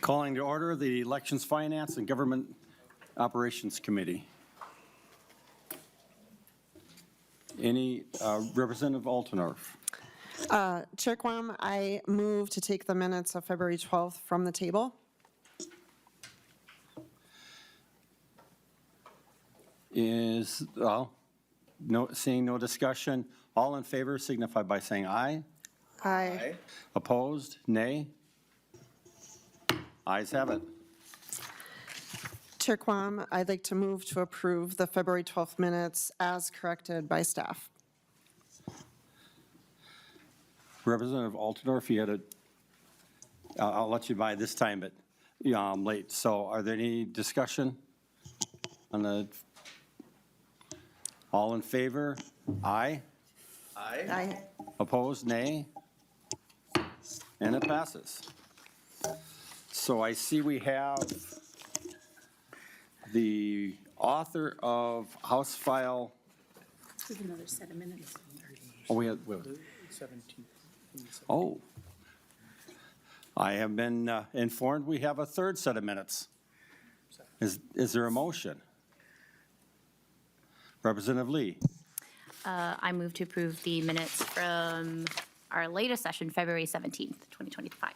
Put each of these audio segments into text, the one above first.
Calling to order the Elections, Finance, and Government Operations Committee. Any Representative Altenorf? Chair Quam, I move to take the minutes of February 12th from the table. Seeing no discussion, all in favor signify by saying aye. Aye. Opposed, nay. Ayes have it. Chair Quam, I'd like to move to approve the February 12th minutes as corrected by staff. Representative Altenorf, you had a, I'll let you by this time, but I'm late. So are there any discussion on the, all in favor? Aye. Aye. Aye. Opposed, nay. And it passes. So I see we have the author of House File. There's another set of minutes. Oh, we had. 17. Oh. I have been informed we have a third set of minutes. Is there a motion? Representative Lee. I move to approve the minutes from our latest session, February 17th, 2025.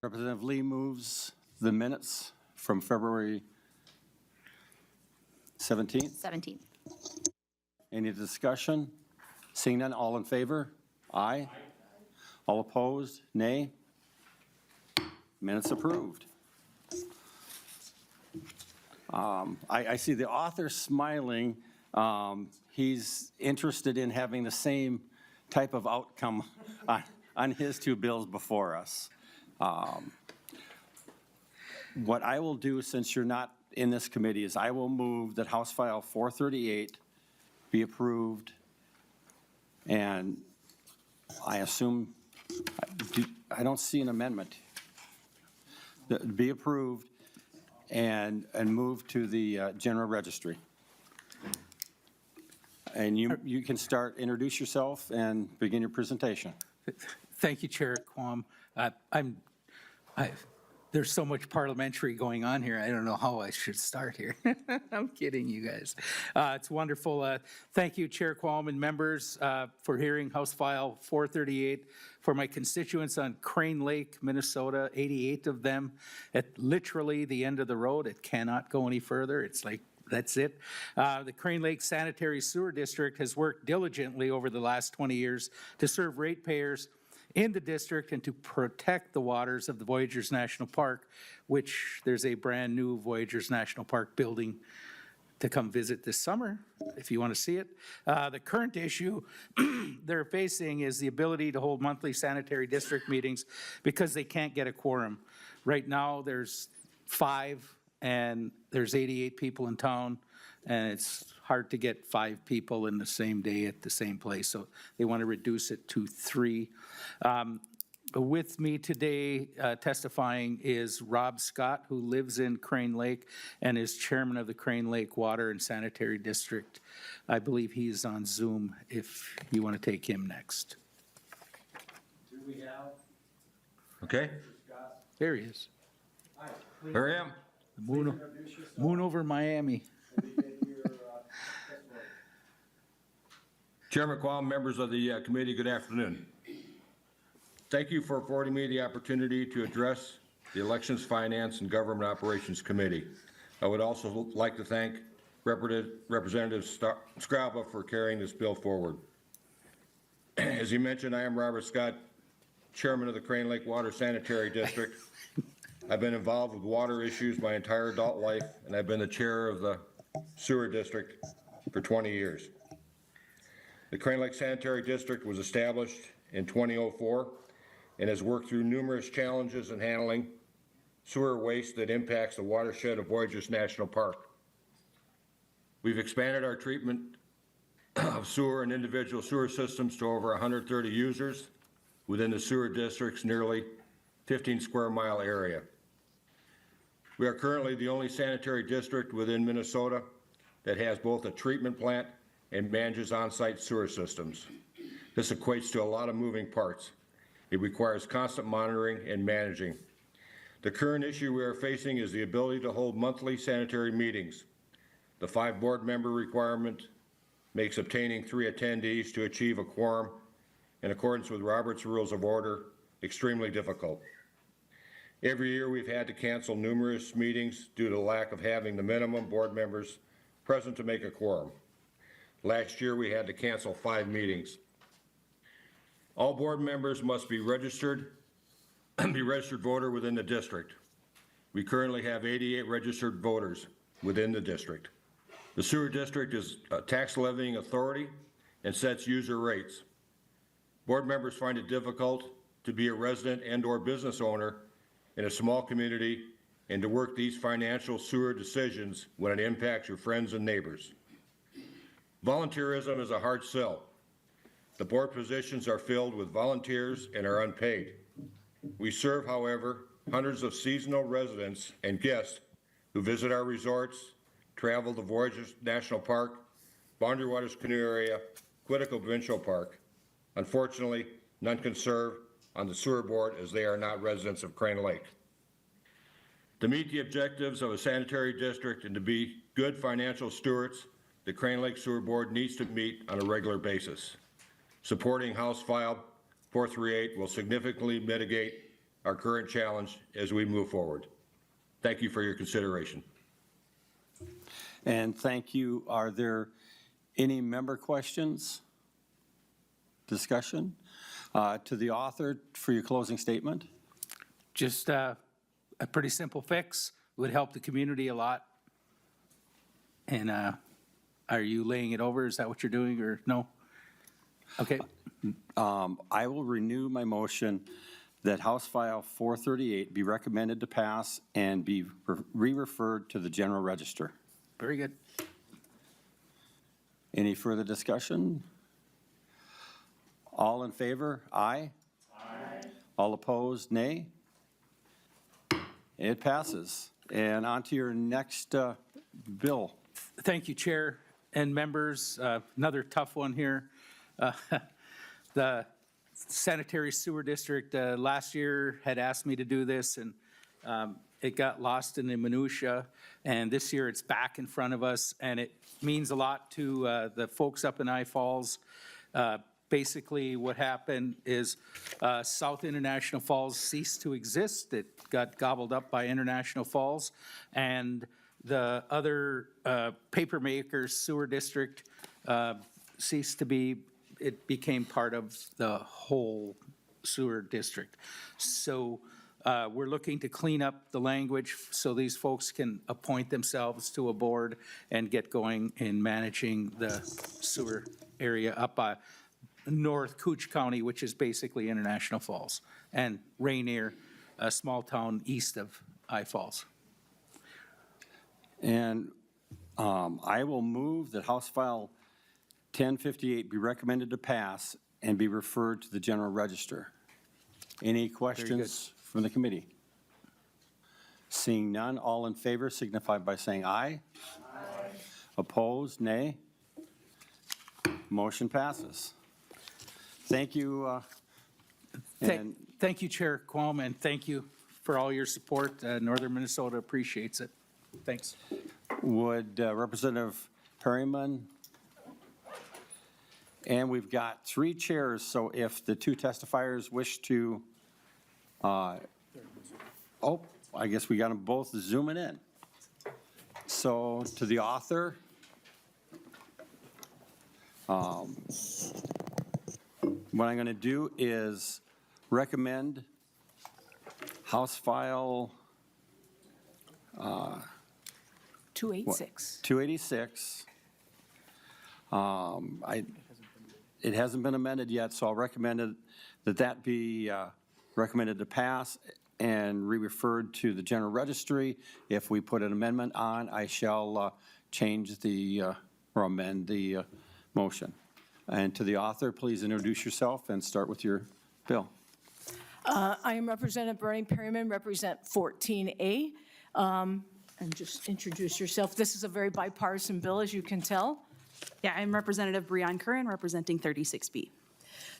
Representative Lee moves the minutes from February 17th. 17th. Any discussion? Seeing none, all in favor? Aye. All opposed? Nay. Minutes approved. I see the author smiling. He's interested in having the same type of outcome on his two bills before us. What I will do, since you're not in this committee, is I will move that House File 438 be approved, and I assume, I don't see an amendment. Be approved and move to the general registry. And you can start, introduce yourself and begin your presentation. Thank you, Chair Quam. There's so much parliamentary going on here. I don't know how I should start here. I'm kidding, you guys. It's wonderful. Thank you, Chair Quam and members, for hearing House File 438 for my constituents on Crane Lake, Minnesota, 88 of them at literally the end of the road. It cannot go any further. It's like, that's it. The Crane Lake Sanitary Sewer District has worked diligently over the last 20 years to serve ratepayers in the district and to protect the waters of the Voyageurs National Park, which there's a brand new Voyageurs National Park building to come visit this summer, if you want to see it. The current issue they're facing is the ability to hold monthly sanitary district meetings because they can't get a quorum. Right now, there's 5 and there's 88 people in town, and it's hard to get 5 people in the same day at the same place, so they want to reduce it to 3. With me today testifying is Rob Scott, who lives in Crane Lake and is chairman of the Crane Lake Water and Sanitary District. I believe he's on Zoom if you want to take him next. Do we have? Okay, There he is. Hi, here I am. Moon over Miami. Chairman Quam, members of the committee, good afternoon. Thank you for affording me the opportunity to address the Elections, Finance, and Government Operations Committee. I would also like to thank Representative Skraba for carrying this bill forward. As you mentioned, I am Robert Scott, chairman of the Crane Lake Water Sanitary District. I've been involved with water issues my entire adult life, and I've been the chair of the sewer district for 20 years. The Crane Lake Sanitary District was established in 2004 and has worked through numerous challenges in handling sewer waste that impacts the watershed of Voyageurs National Park. We've expanded our treatment of sewer and individual sewer systems to over 130 users within the sewer district's nearly 15 square mile area. We are currently the only sanitary district within Minnesota that has both a treatment plant and manages on-site sewer systems. This equates to a lot of moving parts. It requires constant monitoring and managing. The current issue we are facing is the ability to hold monthly sanitary meetings. The 5 board member requirement makes obtaining 3 attendees to achieve a quorum in accordance with Robert's Rules of Order extremely difficult. Every year we've had to cancel numerous meetings due to the lack of having the minimum board members present to make a quorum. Last year we had to cancel 5 meetings. All board members must be registered voter within the district. We currently have 88 registered voters within the district. The sewer district is a tax levying authority and sets user rates. Board members find it difficult to be a resident and/or business owner in a small community and to work these financial sewer decisions when it impacts your friends and neighbors. Volunteerism is a hard sell. The board positions are filled with volunteers and are unpaid. We serve, however, hundreds of seasonal residents and guests who visit our resorts, travel to Voyageurs National Park, Boundary Waters Canoe Area, Quetico Provincial Park. Unfortunately, none can serve on the sewer board as they are not residents of Crane Lake. To meet the objectives of a sanitary district and to be good financial stewards, the Crane Lake Sewer Board needs to meet on a regular basis. Supporting House File 438 will significantly mitigate our current challenge as we move forward. Thank you for your consideration. And thank you. Are there any member questions? Discussion? To the author for your closing statement? Just a pretty simple fix, would help the community a lot. And are you laying it over? Is that what you're doing, or no? Okay. I will renew my motion that House File 438 be recommended to pass and be re-referred to the General Register. Very good. Any further discussion? All in favor, aye? Aye. All opposed, nay? It passes. And on to your next bill. Thank you, Chair and members. Another tough one here. The Sanitary Sewer District last year had asked me to do this, and it got lost in the minutia. And this year it's back in front of us, and it means a lot to the folks up in I Falls. Basically, what happened is South International Falls ceased to exist. It got gobbled up by International Falls, and the other paper makers sewer district ceased to be. It became part of the whole sewer district. So we're looking to clean up the language so these folks can appoint themselves to a board and get going in managing the sewer area up by North Cooch County, which is basically International Falls, and Rainier, a small town east of I Falls. And I will move that House File 1058 be recommended to pass and be referred to the General Register. Any questions from the committee? Seeing none, all in favor signify by saying aye. Aye. Opposed, nay. Motion passes. Thank you. Thank you, Chair Qualm, and thank you for all your support. Northern Minnesota appreciates it. Thanks. Would Representative Perryman? And we've got 3 chairs, so if the 2 testifiers wish to, I guess we got them both zooming in. So to the author, what I'm going to do is recommend House File 286. 286. It hasn't been amended yet, so I'll recommend that be recommended to pass and re-referred to the General Registry. If we put an amendment on, I shall change or amend the motion. And to the author, please introduce yourself and start with your bill. I am Representative Bernie Perryman, represent 14A. And just introduce yourself. This is a very bipartisan bill, as you can tell. Yeah, I'm Representative Breon Curran, representing 36B.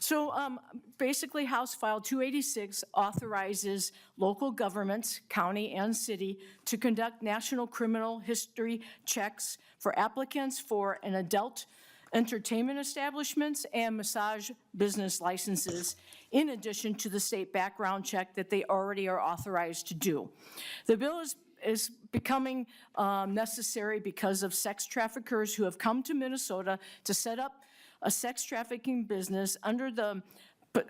So basically, House File 286 authorizes local governments, county and city, to conduct national criminal history checks for applicants for an adult entertainment establishments and massage business licenses, in addition to the state background check that they already are authorized to do. The bill is becoming necessary because of sex traffickers who have come to Minnesota to set up a sex trafficking business under the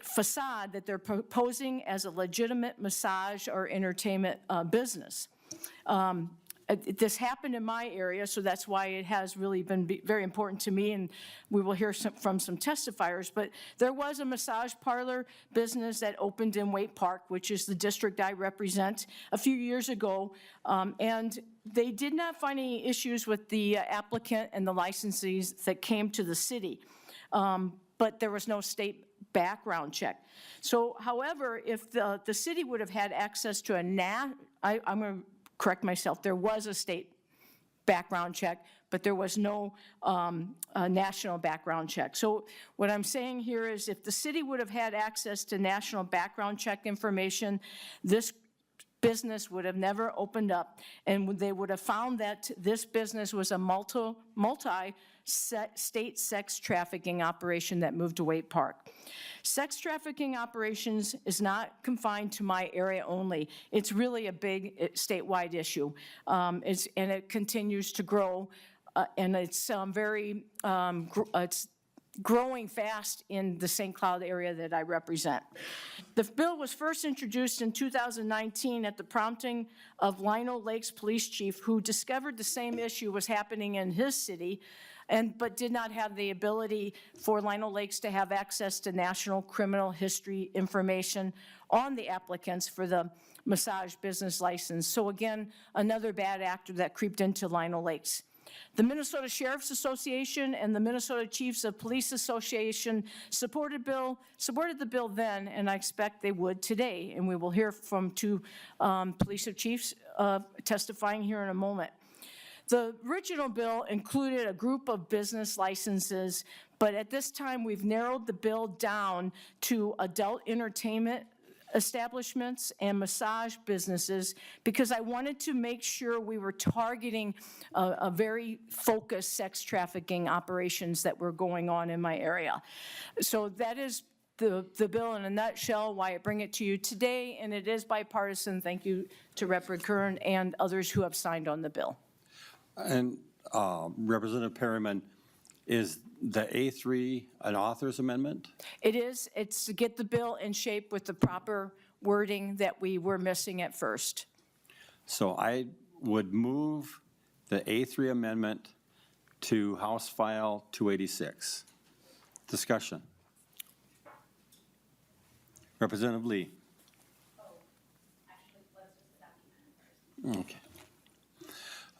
facade that they're proposing as a legitimate massage or entertainment business. This happened in my area, so that's why it has really been very important to me, and we will hear from some testifiers. But there was a massage parlor business that opened in Waite Park, which is the district I represent, a few years ago, and they did not find any issues with the applicant and the licensees that came to the city, but there was no state background check. So, however, if the city would have had access to I'm going to correct myself, there was a state background check, but there was no national background check. So what I'm saying here is if the city would have had access to national background check information, this business would have never opened up, and they would have found that this business was a multi-state sex trafficking operation that moved to Waite Park. Sex trafficking operations is not confined to my area only. It's really a big statewide issue, and it continues to grow, and it's it's growing fast in the St. Cloud area that I represent. The bill was first introduced in 2019 at the prompting of Lino Lakes Police Chief, who discovered the same issue was happening in his city, but did not have the ability for Lino Lakes to have access to national criminal history information on the applicants for the massage business license. So again, another bad actor that creeped into Lino Lakes. The Minnesota Sheriff's Association and the Minnesota Chiefs of Police Association supported the bill then, and I expect they would today. And we will hear from two police chiefs testifying here in a moment. The original bill included a group of business licenses, but at this time we've narrowed the bill down to adult entertainment establishments and massage businesses because I wanted to make sure we were targeting a very focused sex trafficking operations that were going on in my area. So that is the bill in a nutshell, why I bring it to you today, and it is bipartisan. Thank you to Representative Kern and others who have signed on the bill. And Representative Perryman, is the A3 an author's amendment? It is. It's to get the bill in shape with the proper wording that we were missing at first. So I would move the A3 amendment to House File 286. Discussion. Representative Lee. Okay.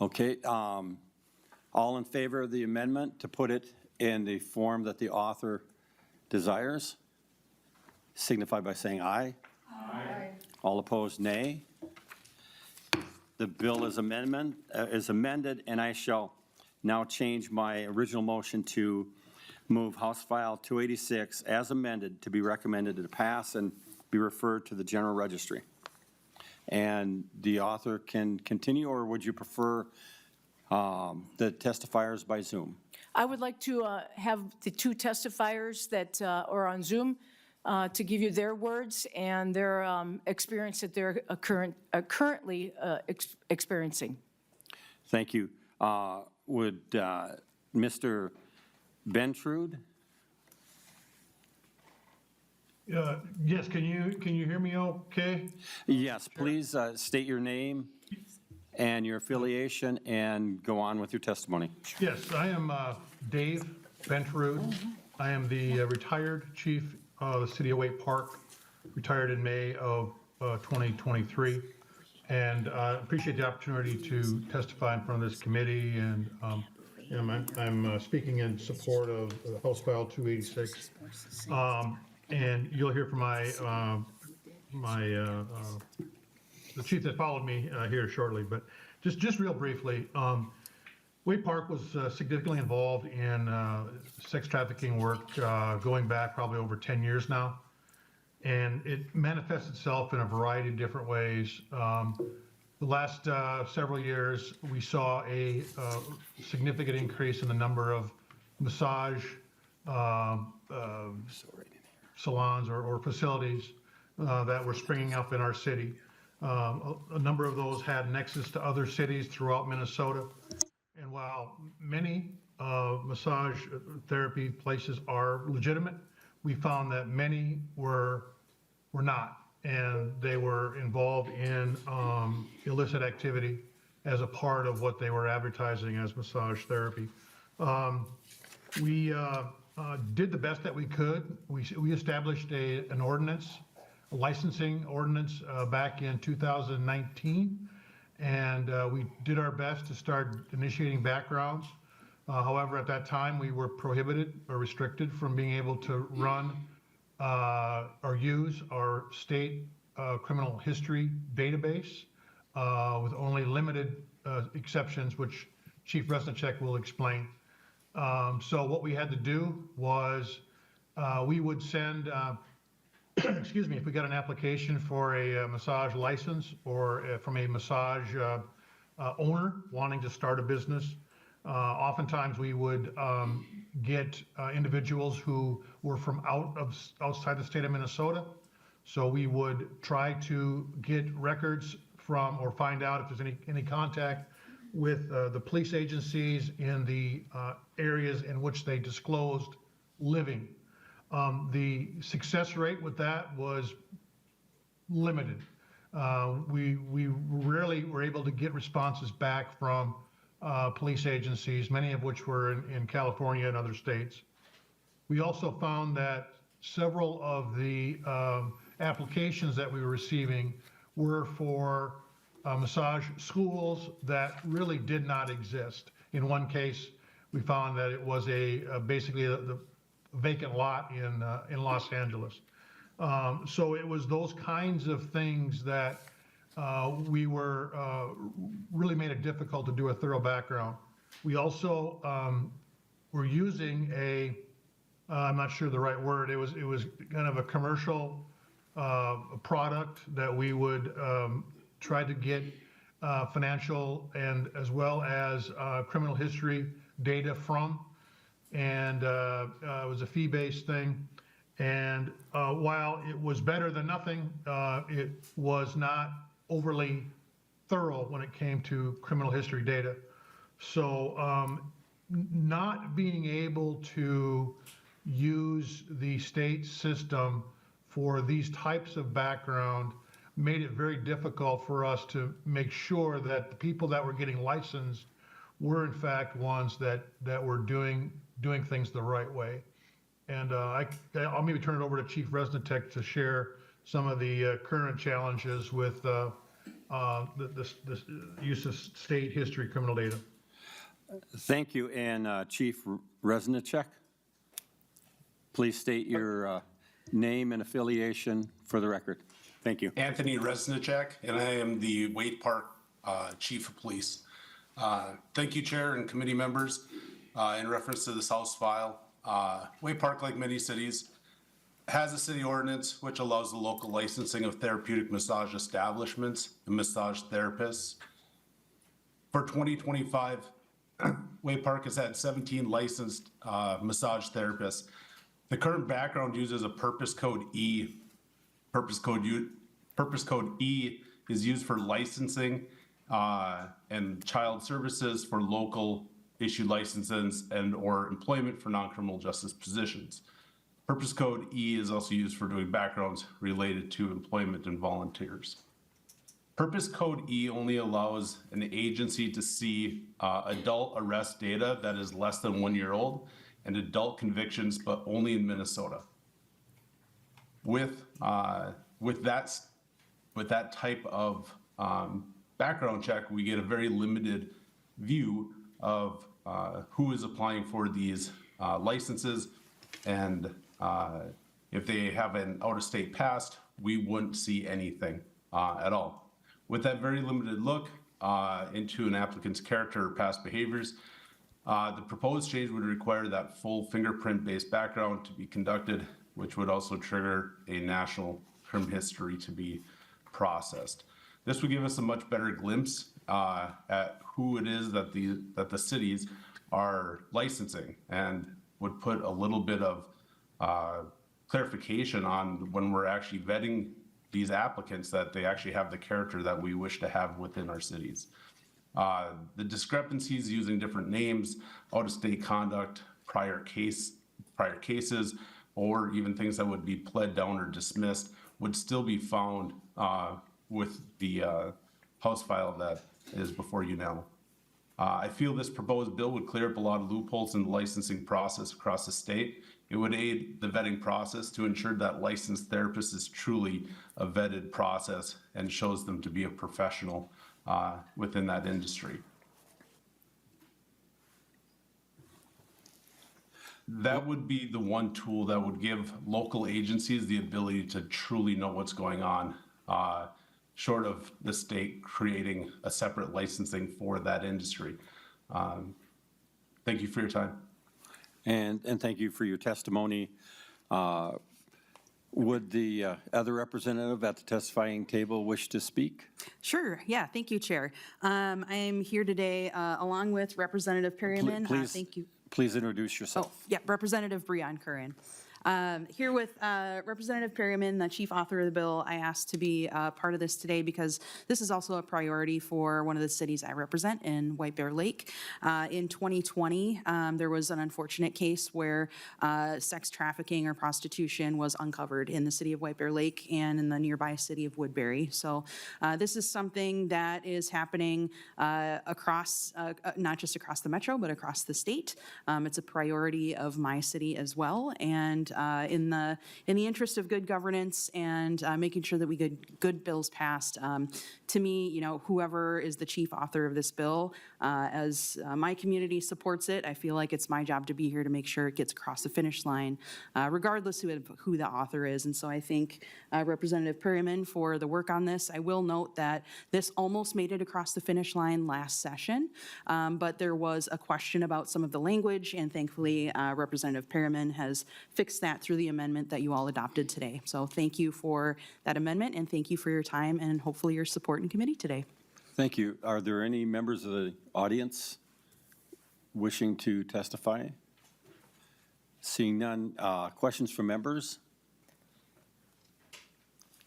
Okay. All in favor of the amendment to put it in the form that the author desires, signify by saying aye. Aye. All opposed, nay. The bill is amended, and I shall now change my original motion to move House File 286 as amended to be recommended to pass and be referred to the General Registry. And the author can continue, or would you prefer the testifiers by Zoom? I would like to have the two testifiers that are on Zoom to give you their words and their experience that they're currently experiencing. Thank you. Would Mr. Bentrude? Yes, can you hear me okay? Yes, please state your name and your affiliation and go on with your testimony. Yes, I am Dave Bentrude. I am the retired chief of the city of Waite Park, retired in May of 2023. And I appreciate the opportunity to testify in front of this committee. And I'm speaking in support of House File 286. And you'll hear from the chief that followed me here shortly. But just real briefly, Wade Park was significantly involved in sex trafficking work going back probably over 10 years now. And it manifests itself in a variety of different ways. The last several years, we saw a significant increase in the number of massage salons or facilities that were springing up in our city. A number of those had nexus to other cities throughout Minnesota. And while many massage therapy places are legitimate, we found that many were not, and they were involved in illicit activity as a part of what they were advertising as massage therapy. We did the best that we could. We established an ordinance, a licensing ordinance back in 2019, and we did our best to start initiating backgrounds. However, at that time, we were prohibited or restricted from being able to run or use our state criminal history database with only limited exceptions, which Chief Resnicek will explain. So what we had to do was we would send, excuse me, if we got an application for a massage license or from a massage owner wanting to start a business, oftentimes we would get individuals who were from outside the state of Minnesota. So we would try to get records from or find out if there's any contact with the police agencies in the areas in which they disclosed living. The success rate with that was limited. We rarely were able to get responses back from police agencies, many of which were in California and other states. We also found that several of the applications that we were receiving were for massage schools that really did not exist. In one case, we found that it was basically the vacant lot in Los Angeles. So it was those kinds of things that we really made it difficult to do a thorough background. We also were using I'm not sure the right word, it was kind of a commercial product that we would try to get financial and as well as criminal history data from, and it was a fee-based thing. And while it was better than nothing, it was not overly thorough when it came to criminal history data. So not being able to use the state system for these types of background made it very difficult for us to make sure that the people that were getting licensed were in fact ones that were doing things the right way. And I'll maybe turn it over to Chief Resnicek to share some of the current challenges with the use of state history criminal data. Thank you. And Chief Resnicek, please state your name and affiliation for the record. Thank you. Anthony Resnicek, and I am the Wade Park Chief of Police. Thank you, Chair and committee members. In reference to this House file, Wade Park, like many cities, has a city ordinance which allows the local licensing of therapeutic massage establishments and massage therapists. For 2025, Wade Park has had 17 licensed massage therapists. The current background uses a purpose code E. Purpose code E is used for licensing and child services for local issued licenses and or employment for non-criminal justice positions. Purpose code E is also used for doing backgrounds related to employment and volunteers. Purpose code E only allows an agency to see adult arrest data that is less than 1 year old and adult convictions, but only in Minnesota. With that type of background check, we get a very limited view of who is applying for these licenses, and if they have an out-of-state past, we wouldn't see anything at all. With that very limited look into an applicant's character or past behaviors, The proposed change would require that full fingerprint-based background to be conducted, which would also trigger a national criminal history to be processed. This would give us a much better glimpse at who it is that the cities are licensing, and would put a little bit of clarification on when we're actually vetting these applicants, that they actually have the character that we wish to have within our cities. The discrepancies using different names, out-of-state conduct, prior cases, or even things that would be pled down or dismissed would still be found with the House file that is before you now. I feel this proposed bill would clear up a lot of loopholes in the licensing process across the state. It would aid the vetting process to ensure that licensed therapist is truly a vetted process and shows them to be a professional within that industry. That would be the one tool that would give local agencies the ability to truly know what's going on, short of the state creating a separate licensing for that industry. Thank you for your time. And thank you for your testimony. Would the other representative at the testifying table wish to speak? Sure, yeah, thank you, Chair. I am here today along with Representative Perryman. Please, Thank you. Please introduce yourself. Oh, yeah, Representative Breon Curran. Here with Representative Perryman, the chief author of the bill. I asked to be part of this today because this is also a priority for one of the cities I represent in White Bear Lake. In 2020, there was an unfortunate case where sex trafficking or prostitution was uncovered in the city of White Bear Lake and in the nearby city of Woodbury. So this is something that is happening across, not just across the metro, but across the state. It's a priority of my city as well. And in the interest of good governance and making sure that we get good bills passed, to me, you know, whoever is the chief author of this bill, as my community supports it, I feel like it's my job to be here to make sure it gets across the finish line, regardless of who the author is. And so I thank Representative Perryman for the work on this. I will note that this almost made it across the finish line last session, but there was a question about some of the language, and thankfully Representative Perryman has fixed that through the amendment that you all adopted today. So thank you for that amendment, and thank you for your time and hopefully your support in committee today. Thank you. Are there any members of the audience wishing to testify? Seeing none, questions from members?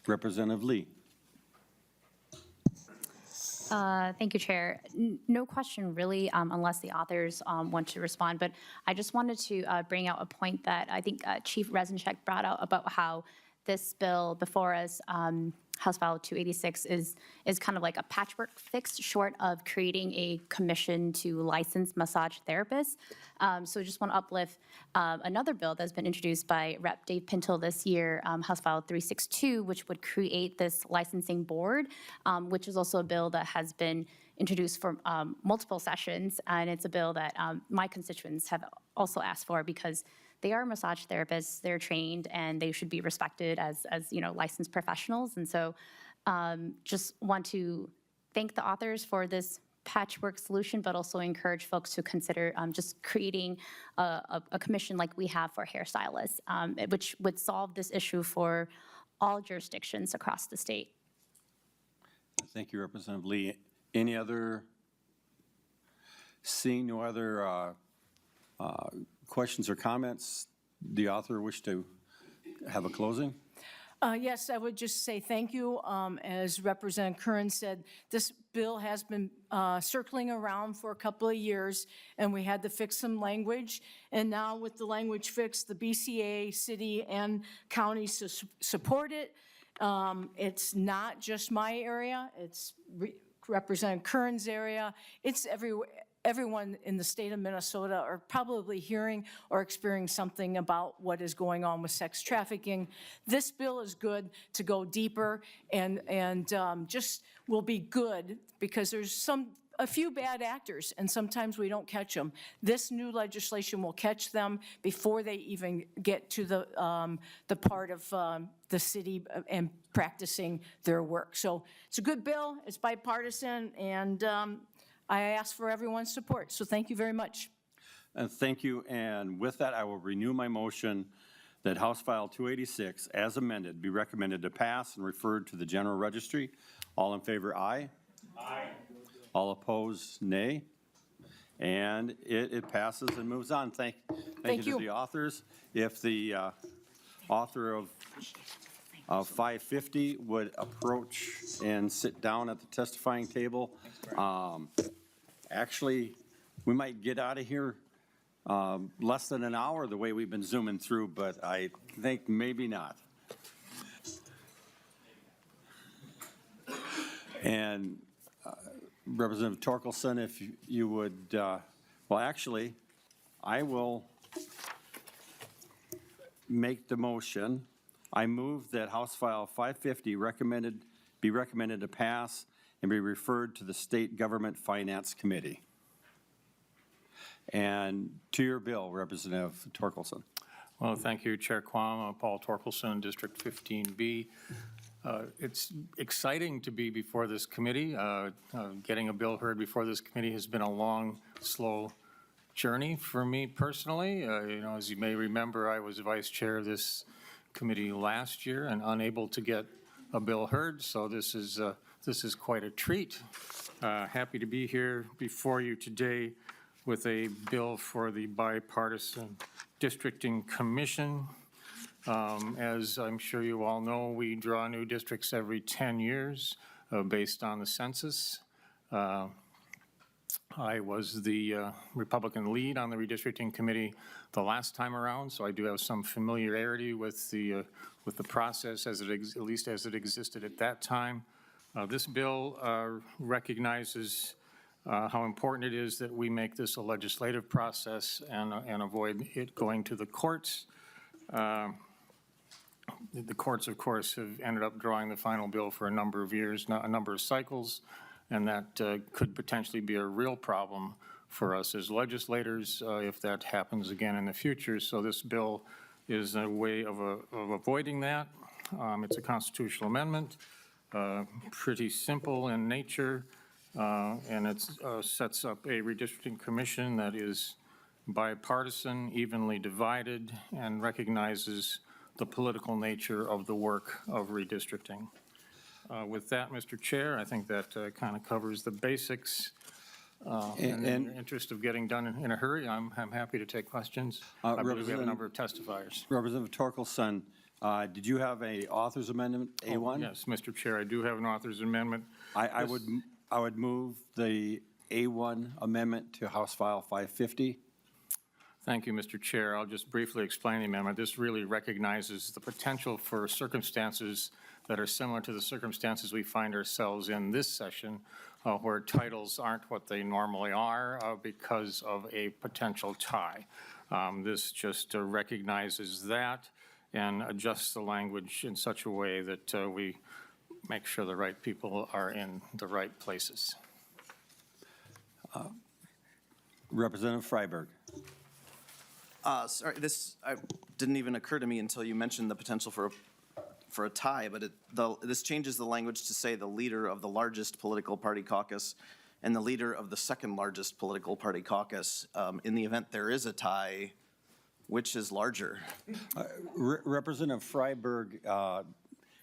Representative Lee. Thank you, Chair. No question really, unless the authors want to respond, but I just wanted to bring out a point that I think Chief Rezenchek brought out about how this bill before us, House File 286, is kind of like a patchwork fix short of creating a commission to license massage therapists. So I just want to uplift another bill that's been introduced by Rep. Dave Pinto this year, House File 362, which would create this licensing board, which is also a bill that has been introduced for multiple sessions, and it's a bill that my constituents have also asked for because they are massage therapists, they're trained, and they should be respected as you know, licensed professionals. And so just want to thank the authors for this patchwork solution, but also encourage folks to consider just creating a commission like we have for hairstylists, which would solve this issue for all jurisdictions across the state. Thank you, Representative Lee. Any other, seeing no other questions or comments, the author wish to have a closing? Yes, I would just say thank you. As Representative Curran said, this bill has been circling around for a couple of years, and we had to fix some language. And now with the language fixed, the BCA, city, and counties support it. It's not just my area. It's Representative Curran's area. It's everywhere. Everyone in the state of Minnesota are probably hearing or experiencing something about what is going on with sex trafficking. This bill is good to go deeper and just will be good because there's a few bad actors, and sometimes we don't catch them. This new legislation will catch them before they even get to the part of the city and practicing their work. So it's a good bill. It's bipartisan, and I ask for everyone's support. So thank you very much. and thank you. And with that, I will renew my motion that House File 286, as amended, be recommended to pass and referred to the General Registry. All in favor, aye. Aye. All opposed, nay. And it passes and moves on. Thank you to the authors. If the author of 550 would approach and sit down at the testifying table. Actually, we might get out of here less than an hour the way we've been zooming through, but I think maybe not. And Representative Torkelson, if you would, well, actually, I will make the motion. I move that House File 550 be recommended to pass and be referred to the State Government Finance Committee. And to your bill, Representative Torkelson. Well, thank you, Chair Quam. Paul Torkelson, District 15B. It's exciting to be before this committee. Getting a bill heard before this committee has been a long, slow journey for me personally. As you may remember, I was vice chair of this committee last year and unable to get a bill heard, so this is quite a treat. Happy to be here before you today with a bill for the Bipartisan Redistricting Commission. As I'm sure you all know, we draw new districts every 10 years based on the census. I was the Republican lead on the redistricting committee the last time around, so I do have some familiarity with the process at least as it existed at that time. This bill recognizes how important it is that we make this a legislative process and avoid it going to the courts. The courts, of course, have ended up drawing the final bill for a number of years, a number of cycles, and that could potentially be a real problem for us as legislators if that happens again in the future. So this bill is a way of avoiding that. It's a constitutional amendment, pretty simple in nature, and it sets up a redistricting commission that is bipartisan, evenly divided, and recognizes the political nature of the work of redistricting. With that, Mr. Chair, I think that kind of covers the basics. And in the interest of getting done in a hurry, I'm happy to take questions. I believe we have a number of testifiers. Representative Torkelson, did you have a author's amendment, A1? Yes, Mr. Chair, I do have an author's amendment. I would move the A1 amendment to House File 550. Thank you, Mr. Chair. I'll just briefly explain the amendment. This really recognizes the potential for circumstances that are similar to the circumstances we find ourselves in this session, where titles aren't what they normally are because of a potential tie. This just recognizes that and adjusts the language in such a way that we make sure the right people are in the right places. Representative Freiberg. Sorry, this didn't even occur to me until you mentioned the potential for a tie, but this changes the language to say the leader of the largest political party caucus and the leader of the second largest political party caucus. In the event there is a tie, which is larger? Representative Freiberg,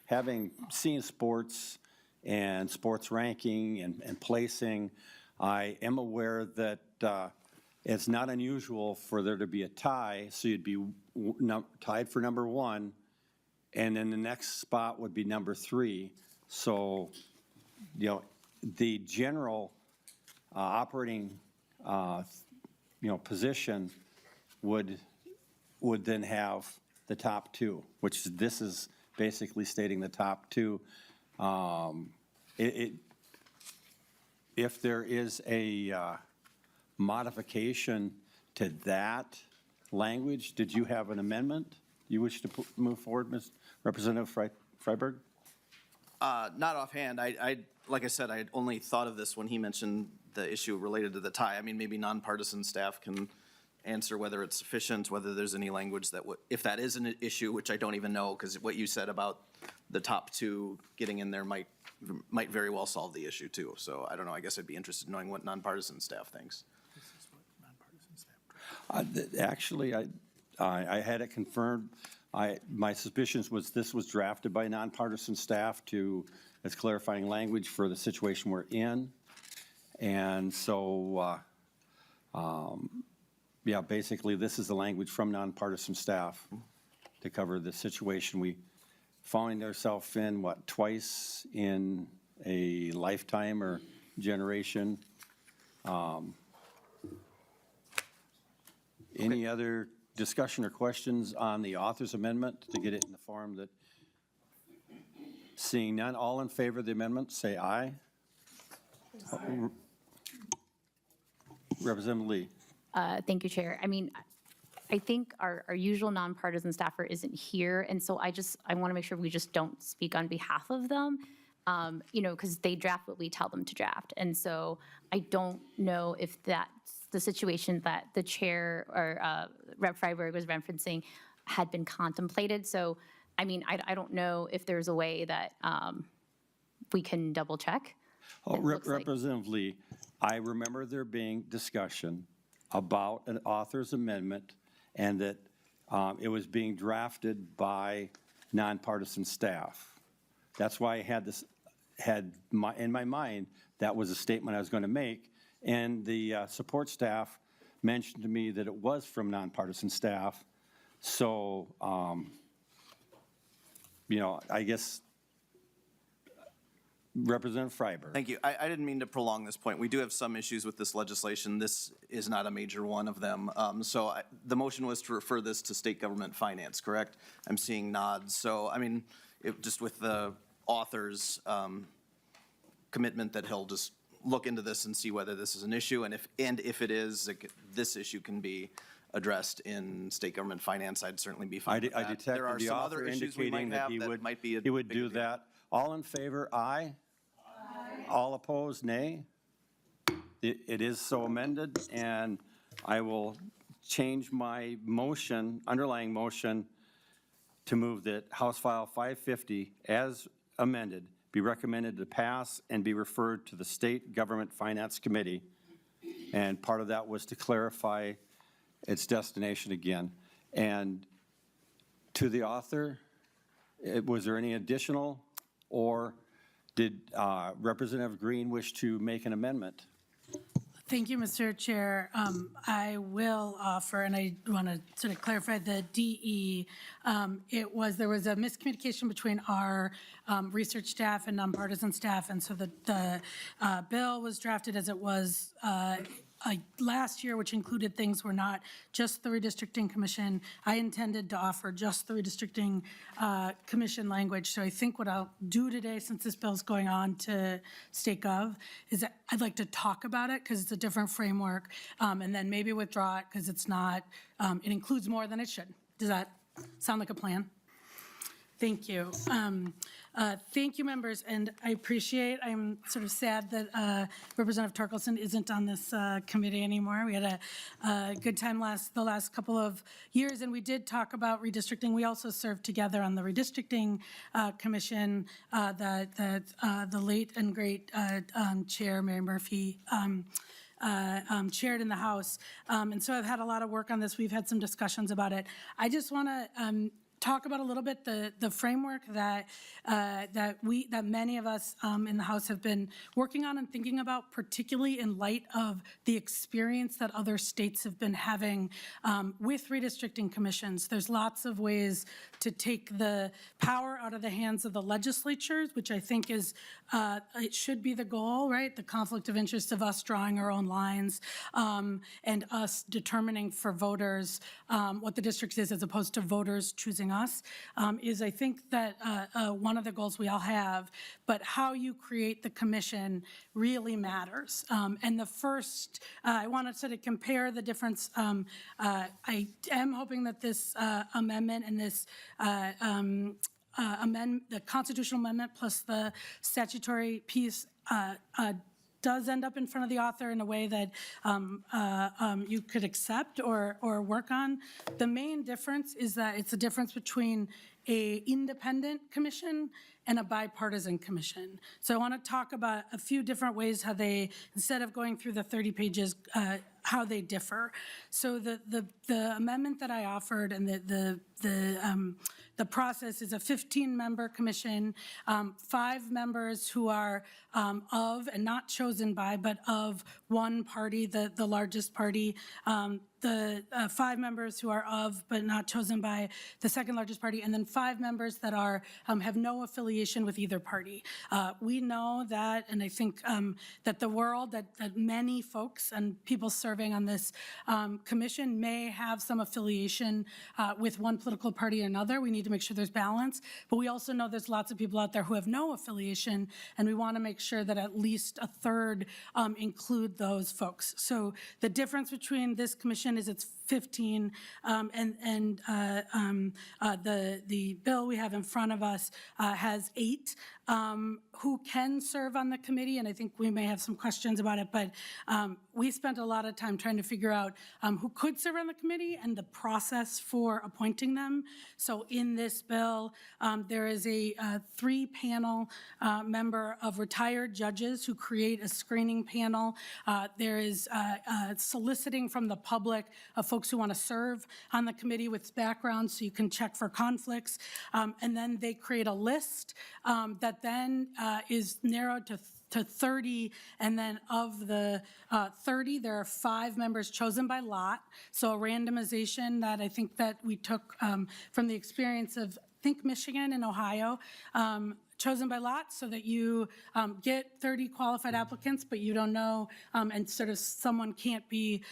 having seen sports and sports ranking and placing, I am aware that it's not unusual for there to be a tie, so you'd be tied for number one, and then the next spot would be number three. So, the general operating, position would then have the top two, which this is basically stating the top two. If there is a modification to that language, did you have an amendment you wish to move forward, Representative Freiberg? Not offhand. Like I said, I had only thought of this when he mentioned the issue related to the tie. I mean, maybe nonpartisan staff can answer whether it's sufficient, whether there's any language that would, if that is an issue, which I don't even know, because what you said about the top two getting in there might very well solve the issue too. So I don't know. I guess I'd be interested in knowing what nonpartisan staff thinks. Actually, I had it confirmed. My suspicions was this was drafted by nonpartisan staff as clarifying language for the situation we're in. And so, yeah, basically, this is the language from nonpartisan staff to cover the situation we find ourselves in, what, twice in a lifetime or generation. Any other discussion or questions on the author's amendment to get it in the form that, seeing none, all in favor of the amendment, say aye. Representative Lee. Thank you, Chair. I mean, I think our usual nonpartisan staffer isn't here, and so I want to make sure we just don't speak on behalf of them, because they draft what we tell them to draft. And so I don't know if that's the situation that the chair or Rep. Freiberg was referencing had been contemplated. So, I mean, I don't know if there's a way that we can double check. Representative Lee, I remember there being discussion about an author's amendment and that it was being drafted by nonpartisan staff. That's why I had in my mind, that was a statement I was going to make. And the support staff mentioned to me that it was from nonpartisan staff. So, I guess Representative Freiberg. Thank you. I didn't mean to prolong this point. We do have some issues with this legislation. This is not a major one of them. The motion was to refer this to state government finance, correct? I'm seeing nods. So, I mean, just with the author's commitment that he'll just look into this and see whether this is an issue, and if it is, this issue can be addressed in state government finance, I'd certainly be fine with that. I detected There are the some author other issues we might indicating that have he that would, might be a he would bigger do deal. that. All in favor, aye. All opposed, nay. It is so amended, and I will change my motion, underlying motion, to move that House File 550, as amended, be recommended to pass and be referred to the State Government Finance Committee. And part of that was to clarify its destination again. And to the author, was there any additional, or did Representative Green wish to make an amendment? Thank you, Mr. Chair. I will offer, and I want to sort of clarify the DE. There was a miscommunication between our research staff and nonpartisan staff, and so the bill was drafted as it was last year, which included things were not just the Redistricting Commission. I intended to offer just the Redistricting Commission language. So I think what I'll do today, since this bill's going on to State Gov, is that I'd like to talk about it because it's a different framework, and then maybe withdraw it because it's not, it includes more than it should. Does that sound like a plan? Thank you. Thank you, members, and I appreciate, I'm sort of sad that Representative Torkelson isn't on this committee anymore. We had a good time the last couple of years, and we did talk about redistricting. We also served together on the Redistricting Commission that the late and great Chair Mary Murphy chaired in the House. And so I've had a lot of work on this. We've had some discussions about it. I just want to talk about a little bit the framework that many of us in the House have been working on and thinking about, particularly in light of the experience that other states have been having with redistricting commissions. There's lots of ways to take the power out of the hands of the legislatures, which I think is, it should be the goal, right? The conflict of interest of us drawing our own lines and us determining for voters what the district is as opposed to voters choosing us, is I think that one of the goals we all have, but how you create the commission really matters. And the first, I want to sort of compare the difference. I am hoping that this amendment and this the constitutional amendment plus the statutory piece does end up in front of the author in a way that you could accept or work on. The main difference is that it's a difference between an independent commission and a bipartisan commission. So I want to talk about a few different ways how they, instead of going through the 30 pages, how they differ. So the amendment that I offered and the process is a 15-member commission, 5 members who are of and not chosen by, but of one party, the largest party, the 5 members who are of but not chosen by the second largest party, and then 5 members that are have no affiliation with either party. We know that, and I think that the world, that many folks and people serving on this commission may have some affiliation with one political party or another. We need to make sure there's balance, but we also know there's lots of people out there who have no affiliation, and we want to make sure that at least a third include those folks. So the difference between this commission is it's 15, and the bill we have in front of us has 8 who can serve on the committee, and I think we may have some questions about it, but we spent a lot of time trying to figure out who could serve on the committee and the process for appointing them. So in this bill, there is a 3-panel member of retired judges who create a screening panel. There is soliciting from the public of folks who want to serve on the committee with backgrounds so you can check for conflicts. And then they create a list that then is narrowed to 30, and then of the 30, there are 5 members chosen by lot. So a randomization that I think that we took from the experience of, I think, Michigan and Ohio, chosen by lot, so that you get 30 qualified applicants, but you don't know, and sort of someone can't be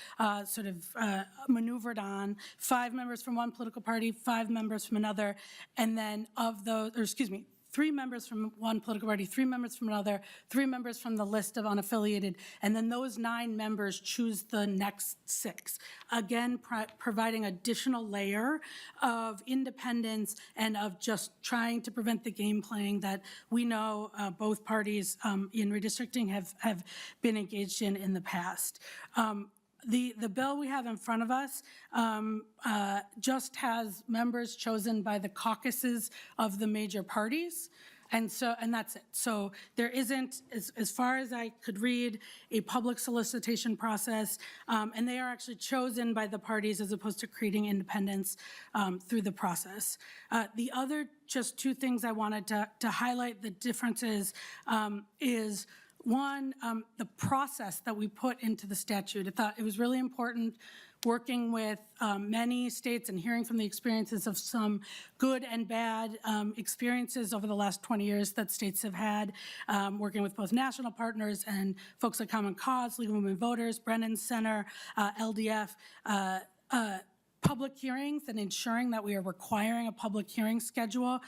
maneuvered on. 5 members from one political party, 5 members from another, and then of those, 3 members from one political party, 3 members from another, 3 members from the list of unaffiliated, and then those 9 members choose the next 6. Again, providing additional layer of independence and of just trying to prevent the game playing that we know both parties in redistricting have been engaged in the past. The bill we have in front of us just has members chosen by the caucuses of the major parties, and that's it. So there isn't, as far as I could read, a public solicitation process, and they are actually chosen by the parties as opposed to creating independence through the process. The other just 2 things I wanted to highlight the differences is, one, the process that we put into the statute. I thought it was really important working with many states and hearing from the experiences of some good and bad experiences over the last 20 years that states have had, working with both national partners and folks like Common Cause, League of Women Voters, Brennan Center, LDF, public hearings and ensuring that we are requiring a public hearing schedule.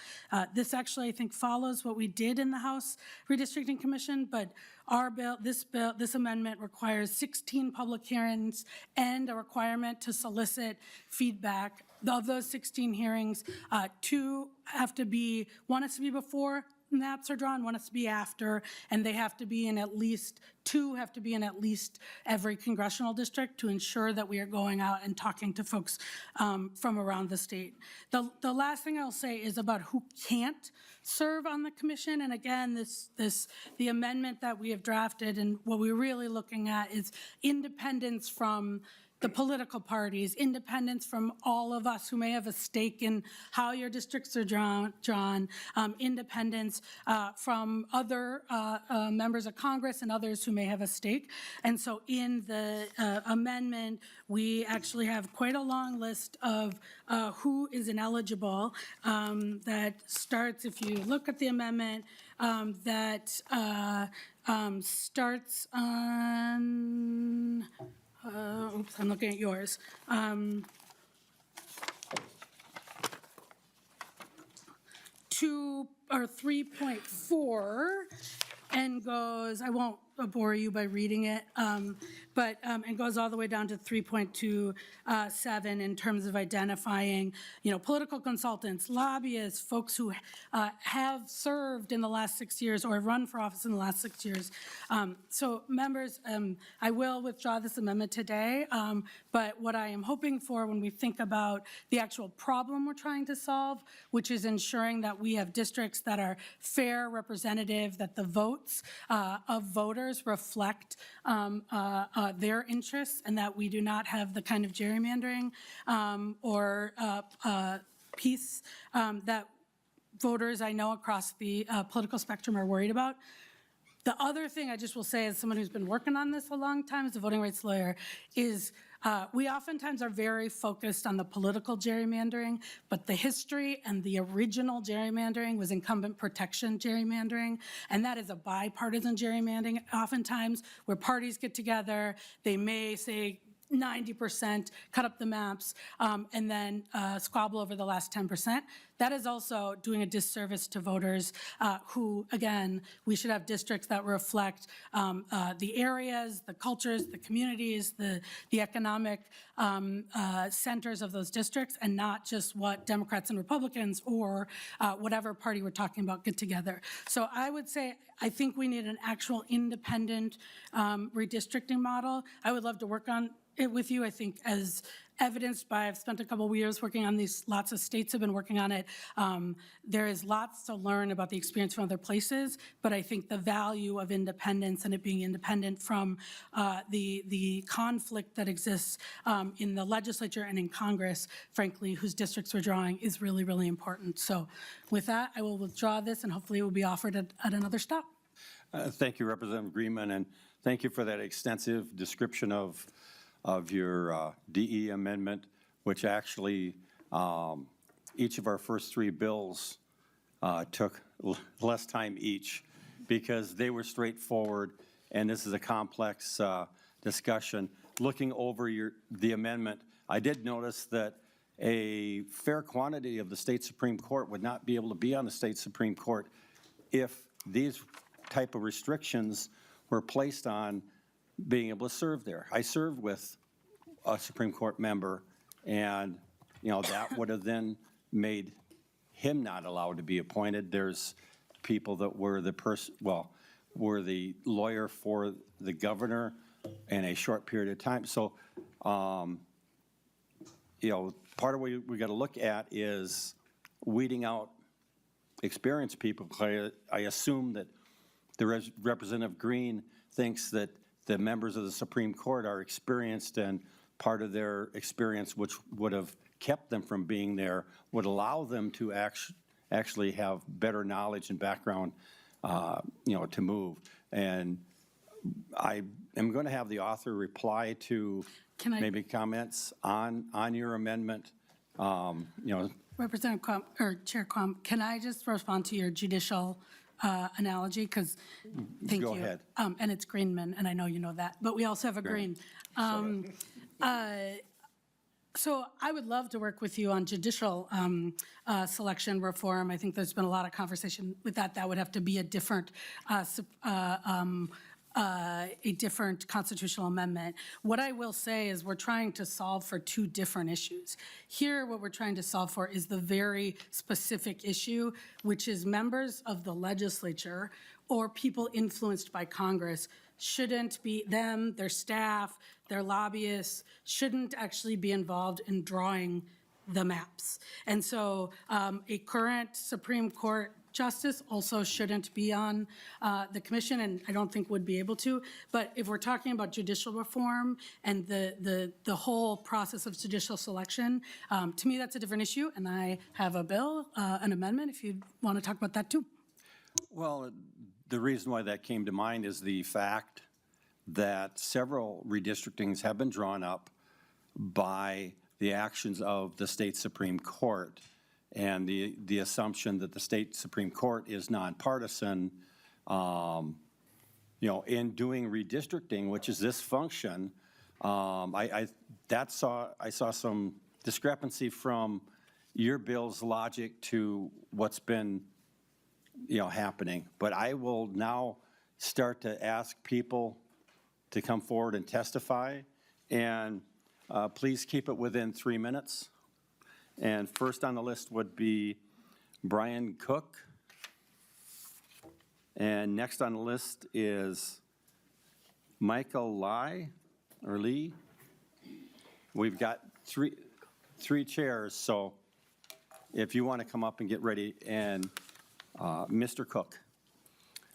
This actually, I think, follows what we did in the House Redistricting Commission, but our bill, this amendment requires 16 public hearings and a requirement to solicit feedback. Of those 16 hearings, 2 have to be, one has to be before maps are drawn, one has to be after, and they have to be in at least, 2 have to be in at least every congressional district to ensure that we are going out and talking to folks from around the state. The last thing I'll say is about who can't serve on the commission, and again, the amendment that we have drafted and what we're really looking at is independence from the political parties, independence from all of us who may have a stake in how your districts are drawn, independence from other members of Congress and others who may have a stake. And so in the amendment, we actually have quite a long list of who is ineligible that starts, if you look at the amendment, that starts on, oops, I'm looking at yours. 2 or 3.4 and goes, I won't bore you by reading it, but it goes all the way down to 3.27 in terms of identifying, political consultants, lobbyists, folks who have served in the last 6 years or have run for office in the last 6 years. So members, I will withdraw this amendment today, but what I am hoping for when we think about the actual problem we're trying to solve, which is ensuring that we have districts that are fair, representative, that the votes of voters voters reflect their interests and that we do not have the kind of gerrymandering or piece that voters I know across the political spectrum are worried about. The other thing I just will say, as someone who's been working on this a long time as a voting rights lawyer, is we oftentimes are very focused on the political gerrymandering, but the history and the original gerrymandering was incumbent protection gerrymandering, and that is a bipartisan gerrymandering oftentimes where parties get together, they may say 90%, cut up the maps, and then squabble over the last 10%. That is also doing a disservice to voters who, again, we should have districts that reflect the areas, the cultures, the communities, the economic centers of those districts, and not just what Democrats and Republicans or whatever party we're talking about get together. So I would say I think we need an actual independent redistricting model. I would love to work on it with you. I think as evidenced by, I've spent a couple of years working on these, lots of states have been working on it. There is lots to learn about the experience from other places, but I think the value of independence and it being independent from the conflict that exists in the legislature and in Congress, frankly, whose districts we're drawing is really, really important. So with that, I will withdraw this and hopefully it will be offered at another stop. Thank you, Representative Greenman, and thank you for that extensive description of your DE amendment, which actually each of our first three bills took less time each because they were straightforward, and this is a complex discussion. Looking over the amendment, I did notice that a fair quantity of the state Supreme Court would not be able to be on the state Supreme Court if these type of restrictions were placed on being able to serve there. I served with a Supreme Court member, and that would have then made him not allowed to be appointed. There's people that were were the lawyer for the governor in a short period of time. So, part of what we got to look at is weeding out experienced people. I assume that the Representative Green thinks that the members of the Supreme Court are experienced, and part of their experience, which would have kept them from being there, would allow them to actually have better knowledge and background, to move. And I am going to have the author reply to maybe comments on your amendment. Representative Quam, or Chair Quam, can I just respond to your judicial analogy? Because, thank you. Go ahead. And it's Greenman, and I know you know that, but we also have a Green. So I would love to work with you on judicial selection reform. I think there's been a lot of conversation with that. That would have to be a different constitutional amendment. What I will say is we're trying to solve for two different issues. Here, what we're trying to solve for is the very specific issue, which is members of the legislature or people influenced by Congress shouldn't be, their staff, their lobbyists, shouldn't actually be involved in drawing the maps. And so a current Supreme Court justice also shouldn't be on the commission, and I don't think would be able to. But if we're talking about judicial reform and the whole process of judicial selection, to me, that's a different issue, and I have a bill, an amendment, if you want to talk about that too. Well, the reason why that came to mind is the fact that several redistrictings have been drawn up by the actions of the state Supreme Court, and the assumption that the state Supreme Court is nonpartisan, in doing redistricting, which is this function, I saw some discrepancy from your bill's logic to what's been happening. But I will now start to ask people to come forward and testify, and please keep it within 3 minutes. And first on the list would be Brian Cook. And next on the list is Michael Lee. We've got three chairs, so if you want to come up and get ready, and Mr. Cook.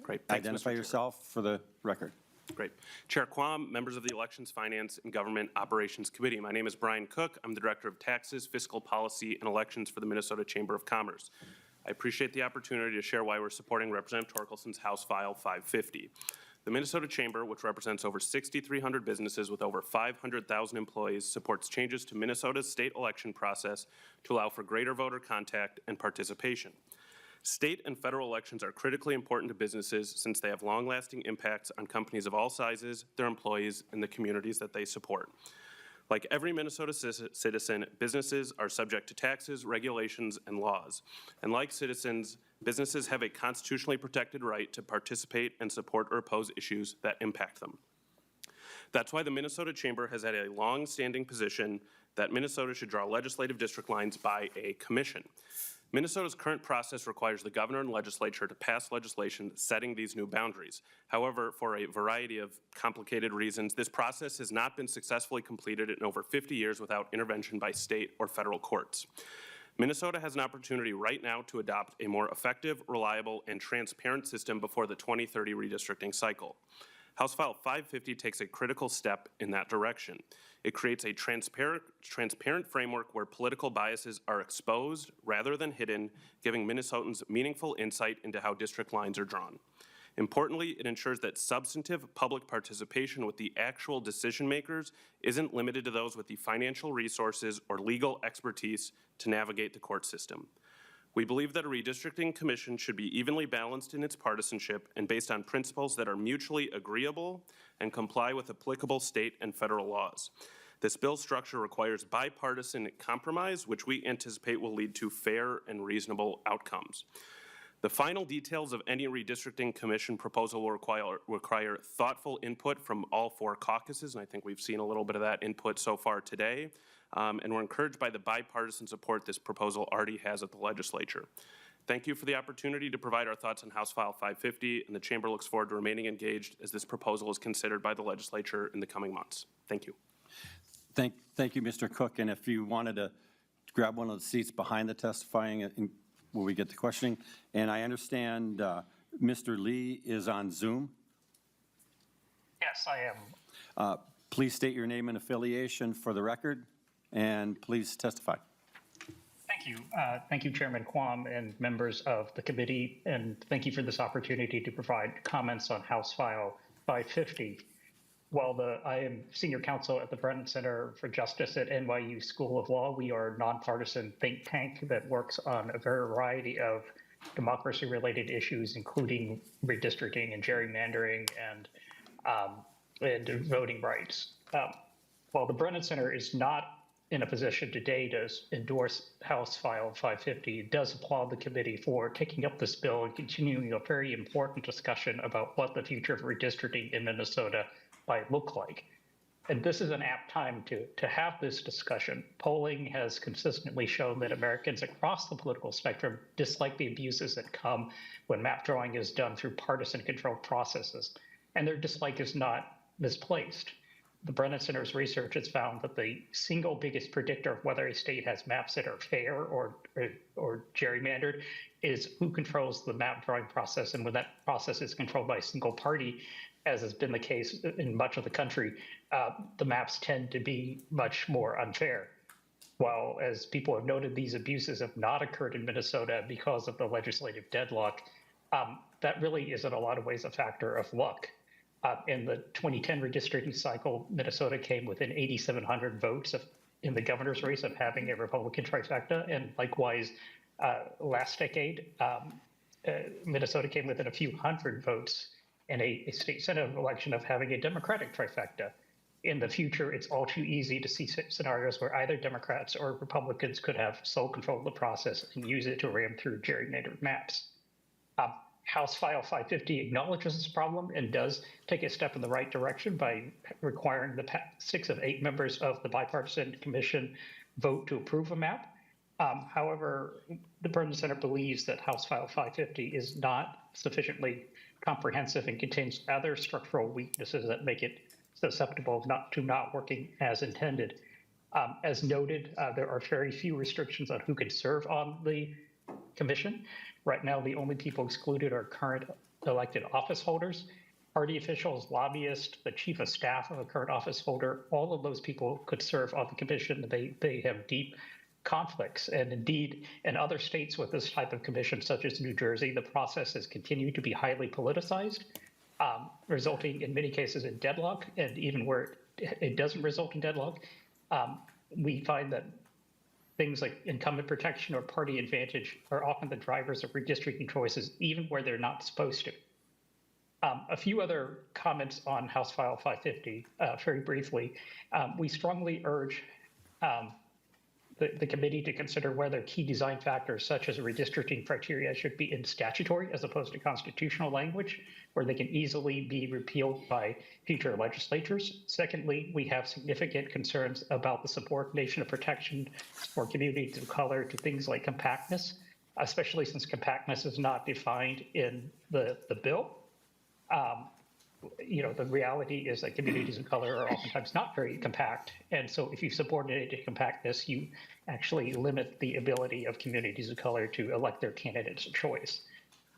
Great. Thanks, Mr. Identify Chair. yourself for the record. Great. Chair Quam, members of the Elections, Finance, and Government Operations Committee. My name is Brian Cook. I'm the Director of Taxes, Fiscal Policy, and Elections for the Minnesota Chamber of Commerce. I appreciate the opportunity to share why we're supporting Representative Torkelson's House File 550. The Minnesota Chamber, which represents over 6,300 businesses with over 500,000 employees, supports changes to Minnesota's state election process to allow for greater voter contact and participation. State and federal elections are critically important to businesses since they have long-lasting impacts on companies of all sizes, their employees, and the communities that they support. Like every Minnesota citizen, businesses are subject to taxes, regulations, and laws. And like citizens, businesses have a constitutionally protected right to participate and support or oppose issues that impact them. That's why the Minnesota Chamber has had a long-standing position that Minnesota should draw legislative district lines by a commission. Minnesota's current process requires the governor and legislature to pass legislation setting these new boundaries. However, for a variety of complicated reasons, this process has not been successfully completed in over 50 years without intervention by state or federal courts. Minnesota has an opportunity right now to adopt a more effective, reliable, and transparent system before the 2030 redistricting cycle. House File 550 takes a critical step in that direction. It creates a transparent framework where political biases are exposed rather than hidden, giving Minnesotans meaningful insight into how district lines are drawn. Importantly, it ensures that substantive public participation with the actual decision makers isn't limited to those with the financial resources or legal expertise to navigate the court system. We believe that a redistricting commission should be evenly balanced in its partisanship and based on principles that are mutually agreeable and comply with applicable state and federal laws. This bill structure requires bipartisan compromise, which we anticipate will lead to fair and reasonable outcomes. The final details of any redistricting commission proposal will require thoughtful input from all four caucuses, and I think we've seen a little bit of that input so far today. And we're encouraged by the bipartisan support this proposal already has at the legislature. Thank you for the opportunity to provide our thoughts on House File 550, and the Chamber looks forward to remaining engaged as this proposal is considered by the legislature in the coming months. Thank you. Thank you, Mr. Cook. And if you wanted to grab one of the seats behind the testifying when we get to questioning. And I understand Mr. Lee is on Zoom. Yes, I am. Please state your name and affiliation for the record, and please testify. Thank you. Thank you, Chairman Quam and members of the committee, and thank you for this opportunity to provide comments on House File 550. While I am senior counsel at the Brennan Center for Justice at NYU School of Law, we are a nonpartisan think tank that works on a variety of democracy-related issues, including redistricting and gerrymandering and voting rights. While the Brennan Center is not in a position today to endorse House File 550, it does applaud the committee for taking up this bill and continuing a very important discussion about what the future of redistricting in Minnesota might look like. And this is an apt time to have this discussion. Polling has consistently shown that Americans across the political spectrum dislike the abuses that come when map drawing is done through partisan controlled processes, and their dislike is not misplaced. The Brennan Center's research has found that the single biggest predictor of whether a state has maps that are fair or gerrymandered is who controls the map drawing process. And when that process is controlled by a single party, as has been the case in much of the country, the maps tend to be much more unfair. While, as people have noted, these abuses have not occurred in Minnesota because of the legislative deadlock, that really is in a lot of ways a factor of luck. In the 2010 redistricting cycle, Minnesota came within 8,700 votes in the governor's race of having a Republican trifecta. And likewise, last decade, Minnesota came within a few hundred votes in a state senate election of having a Democratic trifecta. In the future, it's all too easy to see scenarios where either Democrats or Republicans could have sole control of the process and use it to ram through gerrymandered maps. House File 550 acknowledges this problem and does take a step in the right direction by requiring the 6 of 8 members of the Bipartisan Commission vote to approve a map. However, the Brennan Center believes that House File 550 is not sufficiently comprehensive and contains other structural weaknesses that make it susceptible to not working as intended. As noted, there are very few restrictions on who can serve on the commission. Right now, the only people excluded are current elected office holders, party officials, lobbyists, the chief of staff of a current office holder. All of those people could serve on the commission. They have deep conflicts. And indeed, in other states with this type of commission, such as New Jersey, the process has continued to be highly politicized, resulting in many cases in deadlock. And even where it doesn't result in deadlock, we find that things like incumbent protection or party advantage are often the drivers of redistricting choices, even where they're not supposed to. A few other comments on House File 550, very briefly. We strongly urge the committee to consider whether key design factors such as redistricting criteria should be in statutory as opposed to constitutional language, where they can easily be repealed by future legislatures. Secondly, we have significant concerns about the subordination of protection for communities of color to things like compactness, especially since compactness is not defined in the bill. The reality is that communities of color are oftentimes not very compact. And so if you subordinate it to compactness, you actually limit the ability of communities of color to elect their candidates of choice.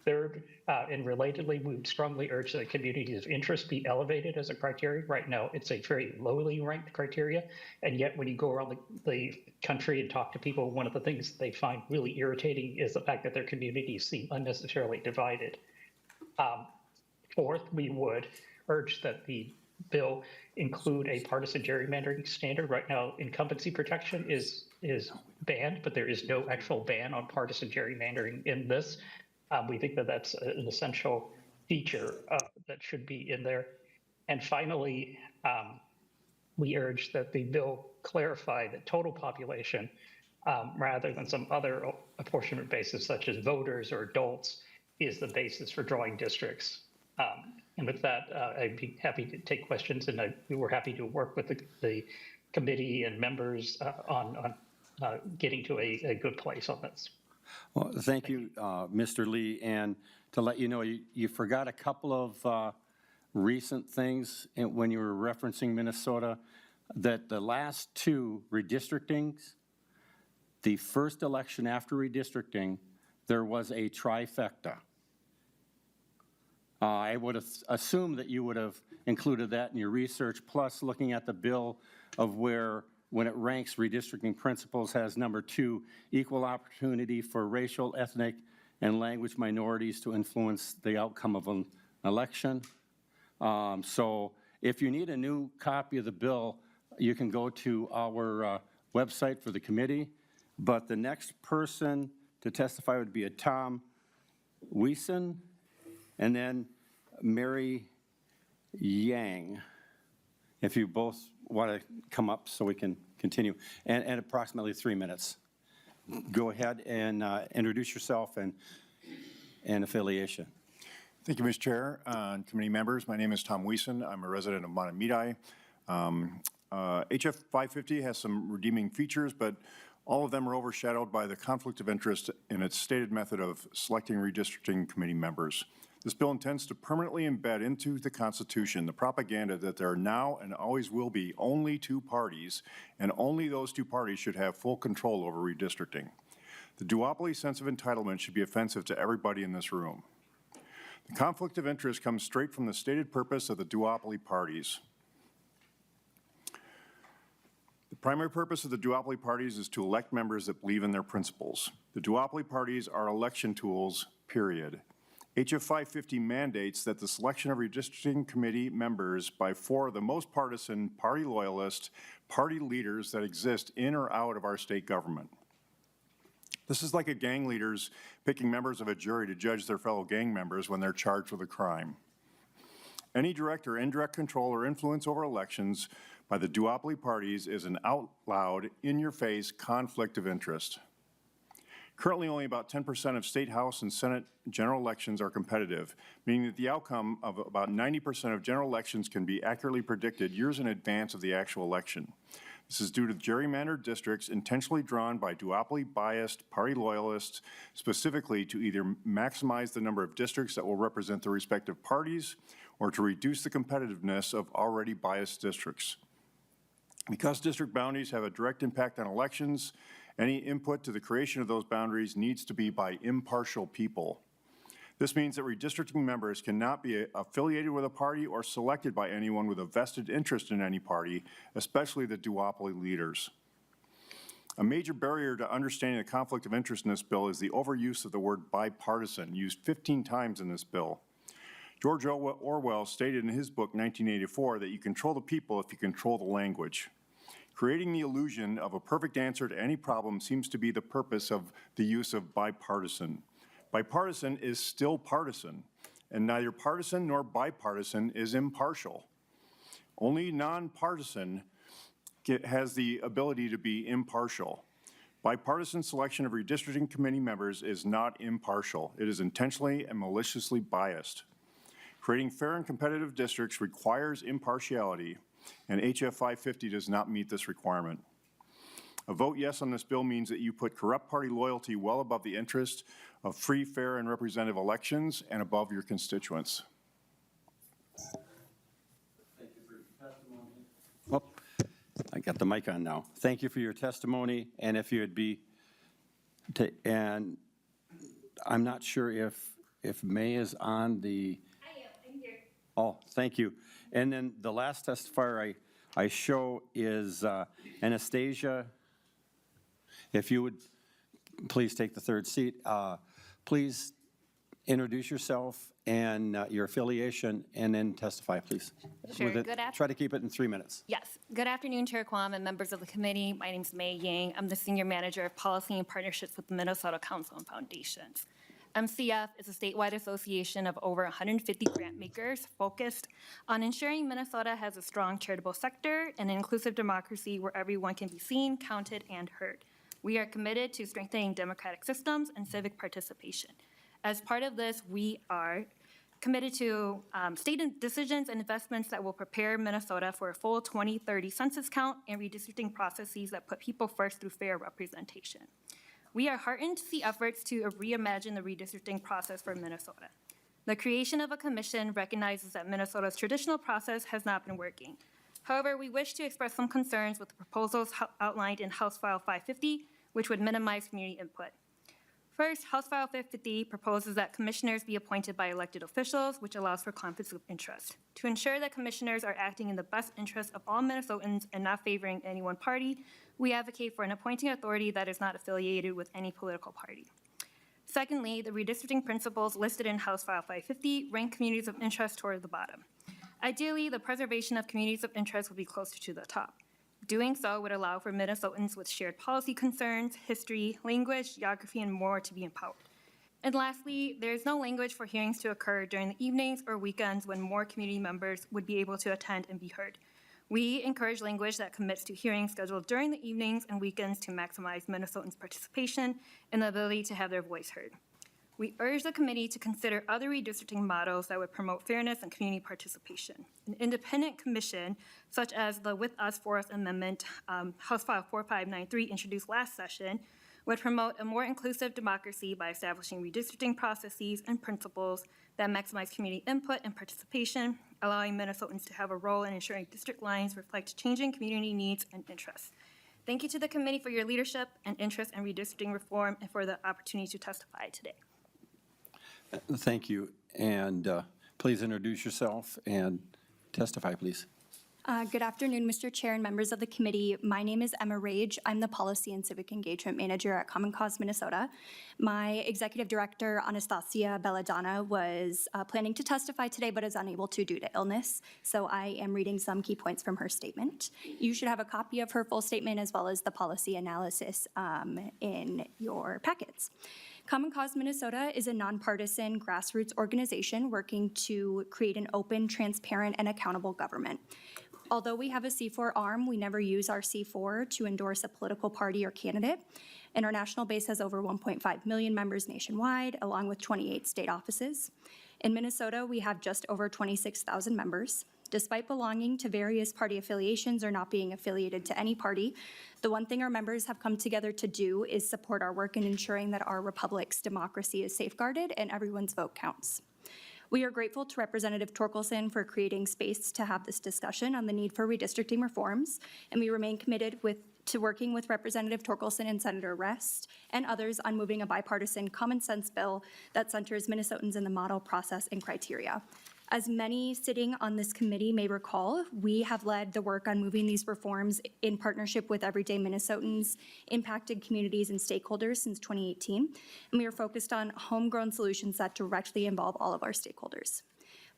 Third, and relatedly, we would strongly urge that communities of interest be elevated as a criteria. Right now, it's a very lowly ranked criteria. And yet when you go around the country and talk to people, one of the things they find really irritating is the fact that their communities seem unnecessarily divided. Fourth, we would urge that the bill include a partisan gerrymandering standard. Right now, incumbency protection is banned, but there is no actual ban on partisan gerrymandering in this. We think that that's an essential feature that should be in there. And finally, we urge that the bill clarify the total population rather than some other apportionment basis, such as voters or adults, is the basis for drawing districts. And with that, I'd be happy to take questions, and we were happy to work with the committee and members on getting to a good place on this. Well, thank you, Mr. Lee. And to let you know, you forgot a couple of recent things when you were referencing Minnesota, that the last two redistrictings, the first election after redistricting, there was a trifecta. I would have assumed that you would have included that in your research, plus looking at the bill of where, when it ranks redistricting principles, has number 2, equal opportunity for racial, ethnic, and language minorities to influence the outcome of an election. So if you need a new copy of the bill, you can go to our website for the committee. But the next person to testify would be a Tom Wiesen, and then Mary Yang, if you both want to come up so we can continue, and approximately 3 minutes. Go ahead and introduce yourself and affiliation. Thank you, Mr. Chair and committee members. My name is Tom Wiesen. I'm a resident of Mahtomedi. HF 550 has some redeeming features, but all of them are overshadowed by the conflict of interest in its stated method of selecting redistricting committee members. This bill intends to permanently embed into the Constitution the propaganda that there are now and always will be only 2 parties, and only those 2 parties should have full control over redistricting. The duopoly sense of entitlement should be offensive to everybody in this room. The conflict of interest comes straight from the stated purpose of the duopoly parties. The primary purpose of the duopoly parties is to elect members that believe in their principles. The duopoly parties are election tools, period. HF 550 mandates that the selection of redistricting committee members by 4 of the most partisan, party loyalist, party leaders that exist in or out of our state government. This is like a gang leaders picking members of a jury to judge their fellow gang members when they're charged with a crime. Any direct or indirect control or influence over elections by the duopoly parties is an out loud, in-your-face conflict of interest. Currently, only about 10% of state House and Senate general elections are competitive, meaning that the outcome of about 90% of general elections can be accurately predicted years in advance of the actual election. This is due to gerrymandered districts intentionally drawn by duopoly-biased party loyalists, specifically to either maximize the number of districts that will represent the respective parties or to reduce the competitiveness of already biased districts. Because district boundaries have a direct impact on elections, any input to the creation of those boundaries needs to be by impartial people. This means that redistricting members cannot be affiliated with a party or selected by anyone with a vested interest in any party, especially the duopoly leaders. A major barrier to understanding the conflict of interest in this bill is the overuse of the word bipartisan, used 15 times in this bill. George Orwell stated in his book, 1984, that you control the people if you control the language. Creating the illusion of a perfect answer to any problem seems to be the purpose of the use of bipartisan. Bipartisan is still partisan, and neither partisan nor bipartisan is impartial. Only nonpartisan has the ability to be impartial. Bipartisan selection of redistricting committee members is not impartial. It is intentionally and maliciously biased. Creating fair and competitive districts requires impartiality, and HF 550 does not meet this requirement. A vote yes on this bill means that you put corrupt party loyalty well above the interest of free, fair, and representative elections and above your constituents. Oh, I got the mic on now. Thank you for your testimony, and if you'd be, and I'm not sure if May is on the. I'm here. Oh, thank you. And then the last testifier I show is Anastasia. If you would please take the third seat. Please introduce yourself and your affiliation, and then testify, please. Sure. Try to keep it in 3 minutes. Yes. Good afternoon, Chair Quam and members of the committee. My name is May Yang. I'm the Senior Manager of Policy and Partnerships with the Minnesota Council on Foundations. MCF is a statewide association of over 150 grant makers focused on ensuring Minnesota has a strong charitable sector and an inclusive democracy where everyone can be seen, counted, and heard. We are committed to strengthening democratic systems and civic participation. As part of this, we are committed to state decisions and investments that will prepare Minnesota for a full 2030 census count and redistricting processes that put people first through fair representation. We are heartened to see efforts to reimagine the redistricting process for Minnesota. The creation of a commission recognizes that Minnesota's traditional process has not been working. However, we wish to express some concerns with the proposals outlined in House File 550, which would minimize community input. First, House File 550 proposes that commissioners be appointed by elected officials, which allows for conflicts of interest. To ensure that commissioners are acting in the best interest of all Minnesotans and not favoring any one party, we advocate for an appointing authority that is not affiliated with any political party. Secondly, the redistricting principles listed in House File 550 rank communities of interest toward the bottom. Ideally, the preservation of communities of interest would be closer to the top. Doing so would allow for Minnesotans with shared policy concerns, history, language, geography, and more to be empowered. And lastly, there is no language for hearings to occur during the evenings or weekends when more community members would be able to attend and be heard. We encourage language that commits to hearings scheduled during the evenings and weekends to maximize Minnesotans' participation and the ability to have their voice heard. We urge the committee to consider other redistricting models that would promote fairness and community participation. An independent commission, such as the With Us Fourth Amendment, House File 4593, introduced last session, would promote a more inclusive democracy by establishing redistricting processes and principles that maximize community input and participation, allowing Minnesotans to have a role in ensuring district lines reflect changing community needs and interests. Thank you to the committee for your leadership and interest in redistricting reform and for the opportunity to testify today. Thank you. And please introduce yourself and testify, please. Good afternoon, Mr. Chair and members of the committee. My name is Emma Rage. I'm the Policy and Civic Engagement Manager at Common Cause Minnesota. My Executive Director, Anastasia Belladonna, was planning to testify today but is unable to due to illness, so I am reading some key points from her statement. You should have a copy of her full statement as well as the policy analysis in your packets. Common Cause Minnesota is a nonpartisan grassroots organization working to create an open, transparent, and accountable government. Although we have a C4 arm, we never use our C4 to endorse a political party or candidate. And our national base has over 1.5 million members nationwide, along with 28 state offices. In Minnesota, we have just over 26,000 members. Despite belonging to various party affiliations or not being affiliated to any party, the one thing our members have come together to do is support our work in ensuring that our republic's democracy is safeguarded and everyone's vote counts. We are grateful to Representative Torkelson for creating space to have this discussion on the need for redistricting reforms, and we remain committed to working with Representative Torkelson and Senator Rest and others on moving a bipartisan common sense bill that centers Minnesotans in the model process and criteria. As many sitting on this committee may recall, we have led the work on moving these reforms in partnership with everyday Minnesotans, impacted communities, and stakeholders since 2018, and we are focused on homegrown solutions that directly involve all of our stakeholders.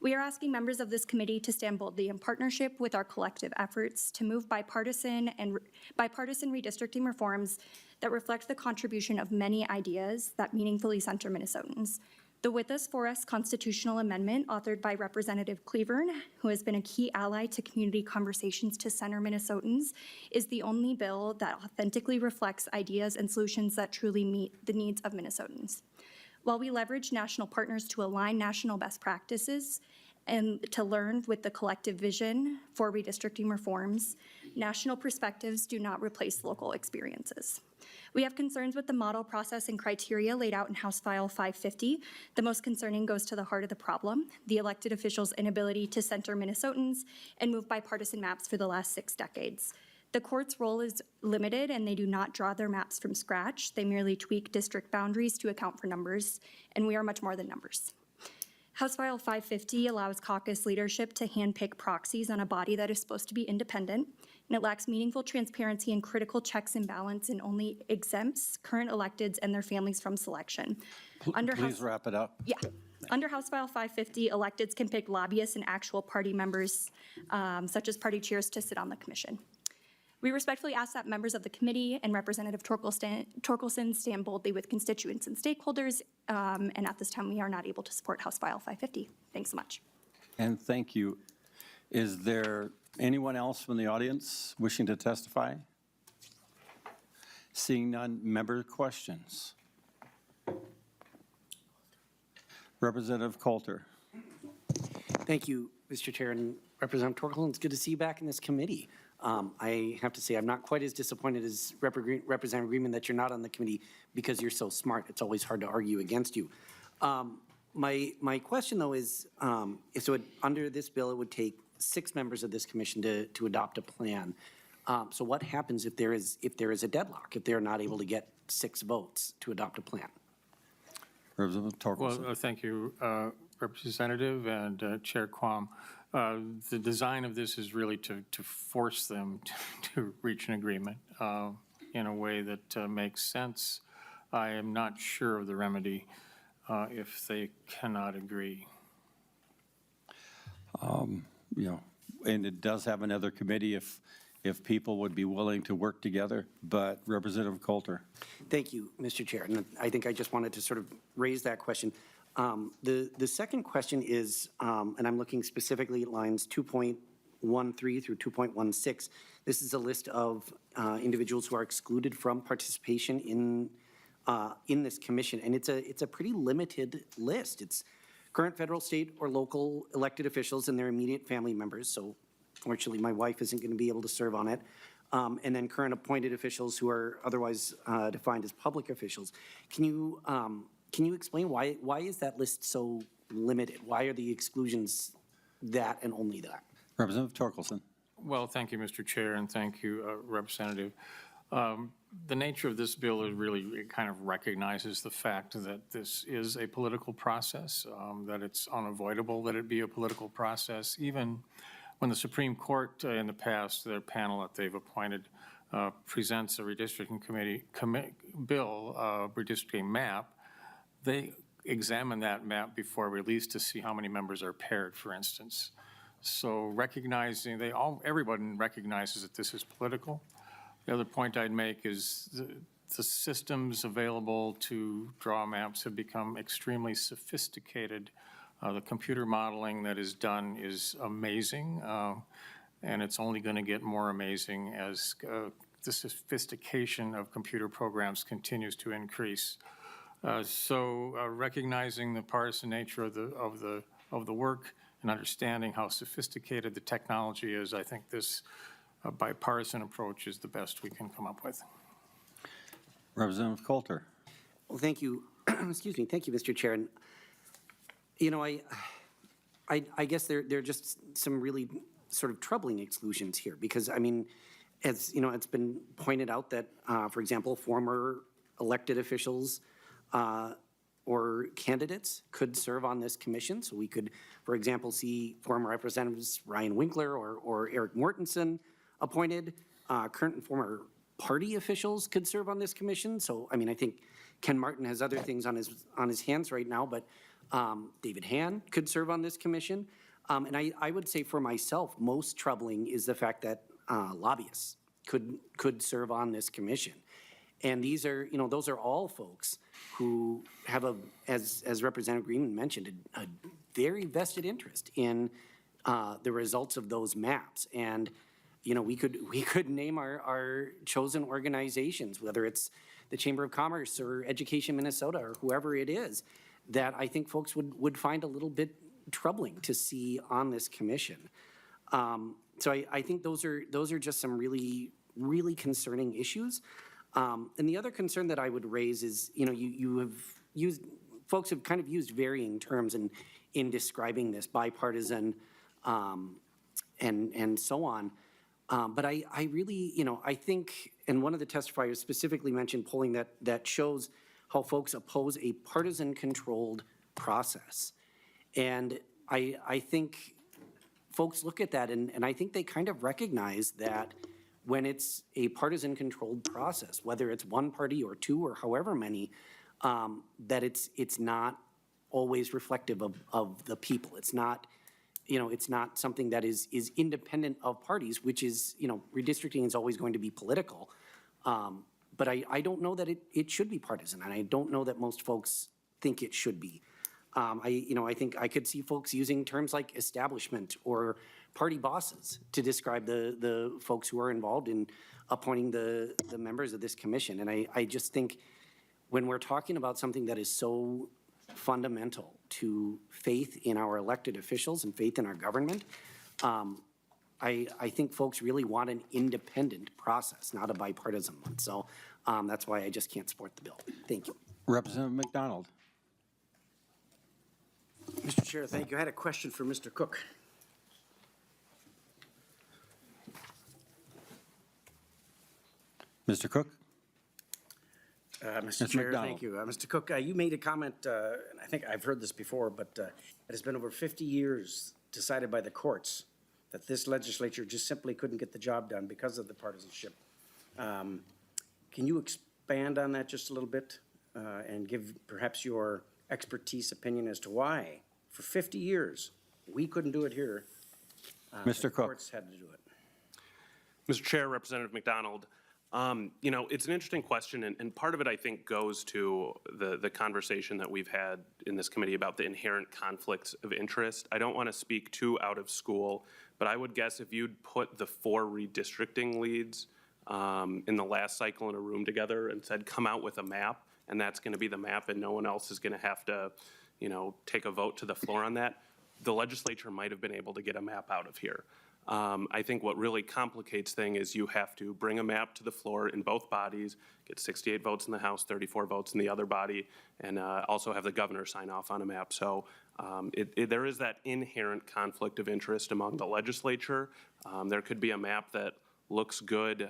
We are asking members of this committee to stand boldly in partnership with our collective efforts to move bipartisan redistricting reforms that reflect the contribution of many ideas that meaningfully center Minnesotans. The With Us For Us constitutional amendment, authored by Representative Cleburne, who has been a key ally to community conversations to center Minnesotans, is the only bill that authentically reflects ideas and solutions that truly meet the needs of Minnesotans. While we leverage national partners to align national best practices and to learn with the collective vision for redistricting reforms, national perspectives do not replace local experiences. We have concerns with the model process and criteria laid out in House File 550. The most concerning goes to the heart of the problem, the elected officials' inability to center Minnesotans and move bipartisan maps for the last 6 decades. The court's role is limited, and they do not draw their maps from scratch. They merely tweak district boundaries to account for numbers, and we are much more than numbers. House File 550 allows caucus leadership to handpick proxies on a body that is supposed to be independent, and it lacks meaningful transparency and critical checks and balance and only exempts current electeds and their families from selection. Please wrap it up. Yeah. Under House File 550, electeds can pick lobbyists and actual party members, such as party chairs, to sit on the commission. We respectfully ask that members of the committee and Representative Torkelson stand boldly with constituents and stakeholders, and at this time, we are not able to support House File 550. Thanks so much. And thank you. Is there anyone else from the audience wishing to testify? Seeing none, member questions? Representative Coulter. Thank you, Mr. Chair, and Representative Torkelson. It's good to see you back in this committee. I have to say, I'm not quite as disappointed as Representative Greenman that you're not on the committee because you're so smart. It's always hard to argue against you. My question, though, is, under this bill, it would take 6 members of this commission to adopt a plan. So what happens if there is a deadlock, if they're not able to get 6 votes to adopt a plan? Representative Torkelson. Well, thank you, Representative and Chair Quam. The design of this is really to force them to reach an agreement in a way that makes sense. I am not sure of the remedy if they cannot agree. And it does have another committee if people would be willing to work together, but Representative Coulter. Thank you, Mr. Chair. And I think I just wanted to sort of raise that question. The second question is, and I'm looking specifically at lines 2.13 through 2.16. This is a list of individuals who are excluded from participation in this commission, and it's a pretty limited list. It's current federal, state, or local elected officials and their immediate family members. So, fortunately, my wife isn't going to be able to serve on it. And then current appointed officials who are otherwise defined as public officials. Can you explain why is that list so limited? Why are the exclusions that and only that? Representative Torkelson. Well, thank you, Mr. Chair, and thank you, Representative. The nature of this bill is really, it kind of recognizes the fact that this is a political process, that it's unavoidable that it be a political process. Even when the Supreme Court in the past, their panel that they've appointed presents a redistricting bill, redistricting map, they examine that map before release to see how many members are paired, for instance. So recognizing, everyone recognizes that this is political. The other point I'd make is the systems available to draw maps have become extremely sophisticated. The computer modeling that is done is amazing, and it's only going to get more amazing as the sophistication of computer programs continues to increase. So recognizing the partisan nature of the work and understanding how sophisticated the technology is, I think this bipartisan approach is the best we can come up with. Representative Coulter. Well, thank you. Excuse me. Thank you, Mr. Chair. And, you know, I guess there are just some really sort of troubling exclusions here because, I mean, as, you know, it's been pointed out that, for example, former elected officials or candidates could serve on this commission. So we could, for example, see former Representatives Ryan Winkler or Eric Mortensen appointed. Current and former party officials could serve on this commission. So, I mean, I think Ken Martin has other things on his hands right now, but David Han could serve on this commission. And I would say for myself, most troubling is the fact that lobbyists could serve on this commission. And these are, you know, those are all folks who have as Representative Greenman mentioned, a very vested interest in the results of those maps. And, you know, we could name our chosen organizations, whether it's the Chamber of Commerce or Education Minnesota or whoever it is, that I think folks would find a little bit troubling to see on this commission. So I think those are just some really, really concerning issues. And the other concern that I would raise is, you know, folks have kind of used varying terms in describing this, bipartisan and so on. But I really, you know, I think, and one of the testifiers specifically mentioned polling that shows how folks oppose a partisan-controlled process. And I think folks look at that, and I think they kind of recognize that when it's a partisan-controlled process, whether it's one party or two or however many, that it's not always reflective of the people. It's not, you know, it's not something that is independent of parties, which is, you know, redistricting is always going to be political. But I don't know that it should be partisan, and I don't know that most folks think it should be. I think I could see folks using terms like establishment or party bosses to describe the folks who are involved in appointing the members of this commission. And I just think when we're talking about something that is so fundamental to faith in our elected officials and faith in our government, I think folks really want an independent process, not a bipartisan one. So that's why I just can't support the bill. Thank you. Representative McDonald. Mr. Chair, thank you. I had a question for Mr. Cook. Mr. Cook? Mr. Chair, thank you. Mr. Cook, you made a comment, and I think I've heard this before, but it has been over 50 years decided by the courts that this legislature just simply couldn't get the job done because of the partisanship. Can you expand on that just a little bit and give perhaps your expertise opinion as to why, for 50 years, we couldn't do it here? Mr. The Cook. courts had to do it. Mr. Chair, Representative McDonald, you know, it's an interesting question, and part of it, I think, goes to the conversation that we've had in this committee about the inherent conflicts of interest. I don't want to speak too out of school, but I would guess if you'd put the 4 redistricting leads in the last cycle in a room together and said, come out with a map, and that's going to be the map, and no one else is going to have to, you know, take a vote to the floor on that, the legislature might have been able to get a map out of here. I think what really complicates things is you have to bring a map to the floor in both bodies, get 68 votes in the House, 34 votes in the other body, and also have the governor sign off on a map. So there is that inherent conflict of interest among the legislature. There could be a map that looks good,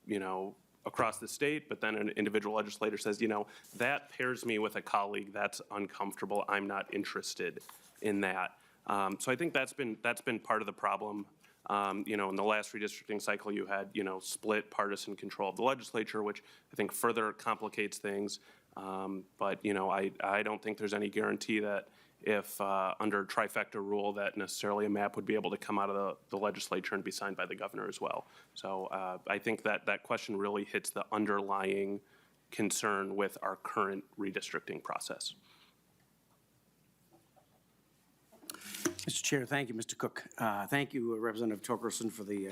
you know, across the state, but then an individual legislator says, you know, that pairs me with a colleague that's uncomfortable. I'm not interested in that. So I think that's been part of the problem. You know, in the last redistricting cycle, you had, you know, split partisan control of the legislature, which I think further complicates things. But, you know, I don't think there's any guarantee that if under trifecta rule that necessarily a map would be able to come out of the legislature and be signed by the governor as well. So I think that question really hits the underlying concern with our current redistricting process. Mr. Chair, thank you, Mr. Cook. Thank you, Representative Torkelson, for the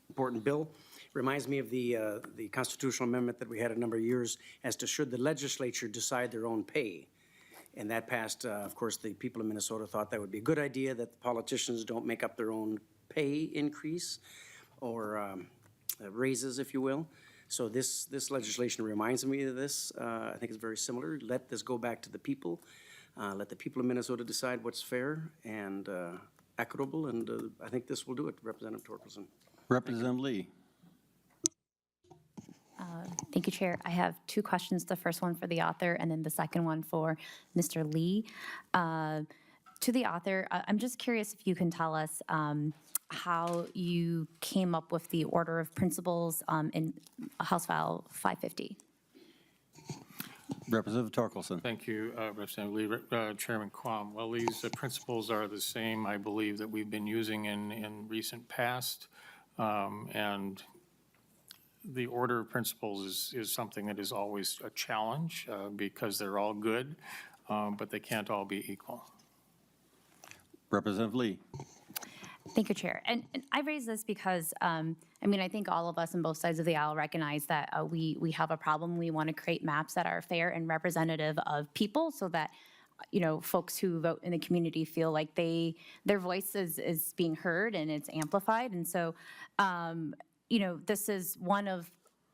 important bill. Reminds me of the constitutional amendment that we had a number of years as to should the legislature decide their own pay. And that passed, of course, the people of Minnesota thought that would be a good idea, that the politicians don't make up their own pay increase or raises, if you will. So this legislation reminds me of this. I think it's very similar. Let this go back to the people. Let the people of Minnesota decide what's fair and equitable, and I think this will do it, Representative Torkelson. Representative Lee. Thank you, Chair. I have two questions, the first one for the author and then the second one for Mr. Lee. To the author, I'm just curious if you can tell us how you came up with the order of principles in House File 550. Representative Torkelson. Thank you, Representative Lee. Chairman Quam, well, these principles are the same, I believe, that we've been using in recent past. And the order of principles is something that is always a challenge because they're all good, but they can't all be equal. Representative Lee. Thank you, Chair. And I raise this because, I mean, I think all of us on both sides of the aisle recognize that we have a problem. We want to create maps that are fair and representative of people so that, you know, folks who vote in the community feel like their voice is being heard and it's amplified. And so, you know, this is one of